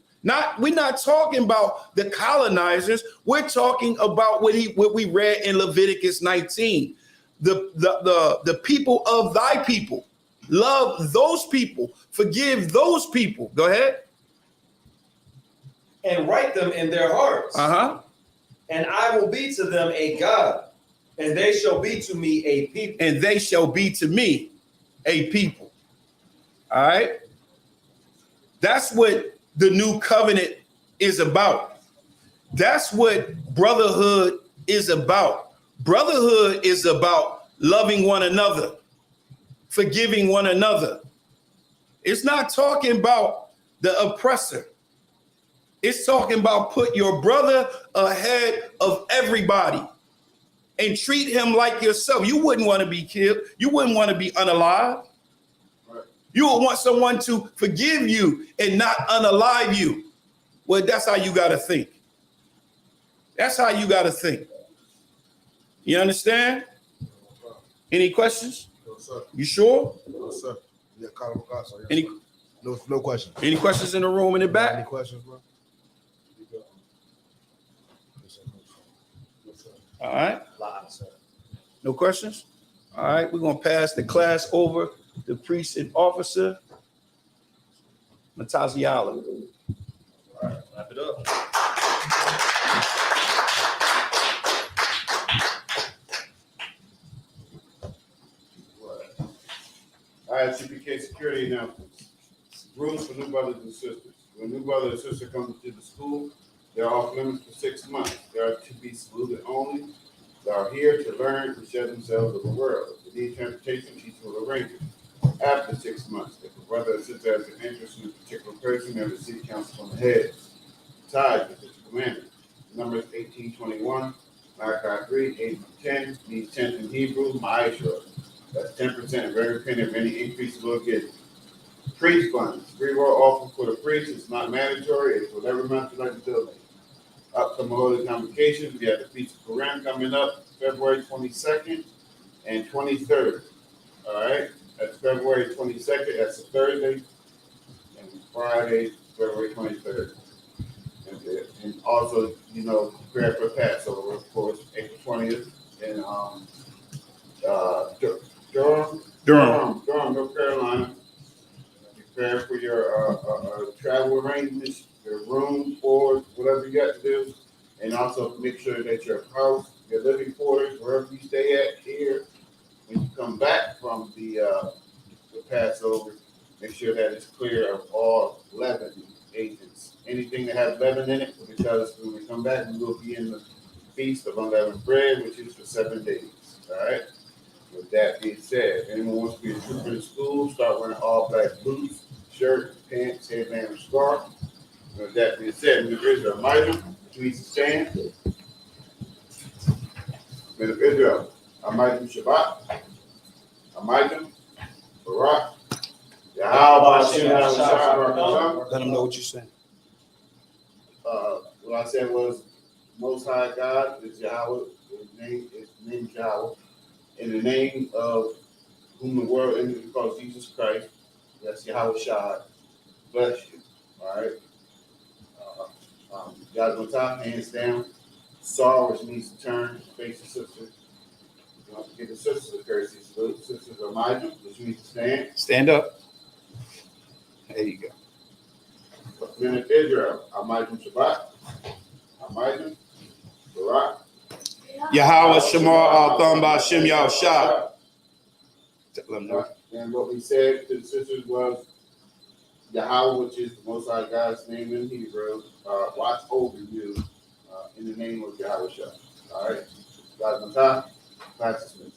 We're not talking about the colonizers. We're talking about what we read in Leviticus 19. The people of thy people. Love those people. Forgive those people. Go ahead. And write them in their hearts. And I will be to them a God, and they shall be to me a people. And they shall be to me a people. All right. That's what the new covenant is about. That's what brotherhood is about. Brotherhood is about loving one another, forgiving one another. It's not talking about the oppressor. It's talking about put your brother ahead of everybody and treat him like yourself. You wouldn't want to be killed. You wouldn't want to be unalive. You would want someone to forgive you and not unalive you. Well, that's how you got to think. That's how you got to think. You understand? Any questions? No, sir. You sure? No, sir. Yeah, any? No questions. Any questions in the room in the back? Any questions, bro? All right. No questions? All right. We're going to pass the class over to priest and officer Mataziala. All right, wrap it up. ISUPK security announcements. Rooms for new brothers and sisters. When new brother or sister comes to the school, they're off limits for 6 months. They are to be saluted only. They are here to learn and shed themselves of the world. If they need transportation, teach will arrange it. After 6 months, if a brother or sister has an interest in a particular person, they receive counsel from the head. Tied with this commandment. Numbers 18:21, Malachi 3:8-10, means 10th in Hebrew, Ma'ashra. That's 10% of every penny of any increase will get. Priest funds. Free will offer for the priest is not mandatory. It's whatever month you like to donate. Upcoming holy convocations. We have the Feast of Purim coming up February 22nd and 23rd. All right. That's February 22nd. That's a Thursday. And Friday, February 23rd. And also, you know, prepare for Passover, of course, April 20th. And Durham, North Carolina. Prepare for your travel arrangements, your room, board, whatever you got to do. And also make sure that your house, your living quarters, wherever you stay at here, when you come back from the Passover, make sure that it's clear of all leaven agents. Anything that has leaven in it, because when we come back, we will be in the Feast of Unleavened Bread, which is for 7 days. All right? With that being said, anyone wants to be a trooper in school, start wearing all black boots, shirt, pants, headband, and scarf. With that being said, Minister Israel Amidah, please stand. Minister Israel Amidah Shabbat, Amidah, Barak, Yahweh Hashem Yahweh. Let them know what you said. What I said was, Most High God is Yahweh. His name is Yahweh. In the name of whom the world ended because Jesus Christ, that's Yahweh Shai. Bless you. All right. Guys on top, hands down. Saw, which means to turn, face the sister. You want to give the sisters a courtesy salute. Sisters are Amidah, which means to stand. Stand up. There you go. Minister Israel, Amidah Shabbat, Amidah, Barak. Yahweh Shamar Al Thamba Shem Yahweh Shah. And what we said to the sisters was Yahweh, which is the Most High God's name in Hebrew, watch over you in the name of Yahweh Shah. All right. Guys on top, Pastor Smith.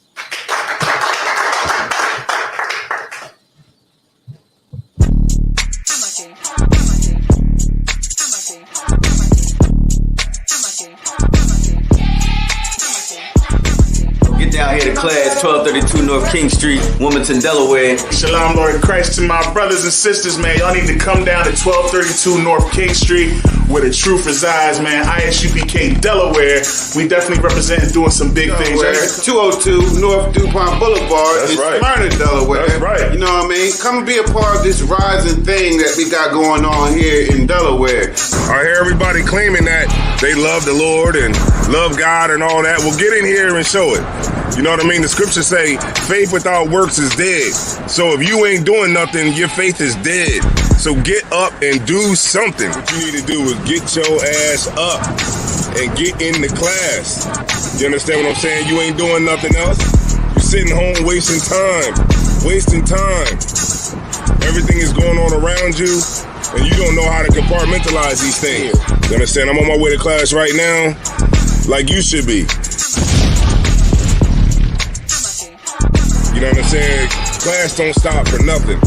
Get down here to class, 1232 North King Street, Wilmington, Delaware. Shalom, Lord Christ, to my brothers and sisters, man. Y'all need to come down to 1232 North King Street, where the truth resides, man. ISUPK, Delaware. We definitely representing doing some big things. 202 North DuPont Boulevard in Smyrna, Delaware. That's right. You know what I mean? Come and be a part of this rising thing that we got going on here in Delaware. I hear everybody claiming that they love the Lord and love God and all that. Well, get in here and show it. You know what I mean? The scriptures say faith without works is dead. So if you ain't doing nothing, your faith is dead. So get up and do something. What you need to do is get your ass up and get in the class. You understand what I'm saying? You ain't doing nothing else. You're sitting home wasting time. Everything is going on around you, and you don't know how to compartmentalize these things. You understand? I'm on my way to class right now, like you should be. You know what I'm saying? Class don't stop for nothing.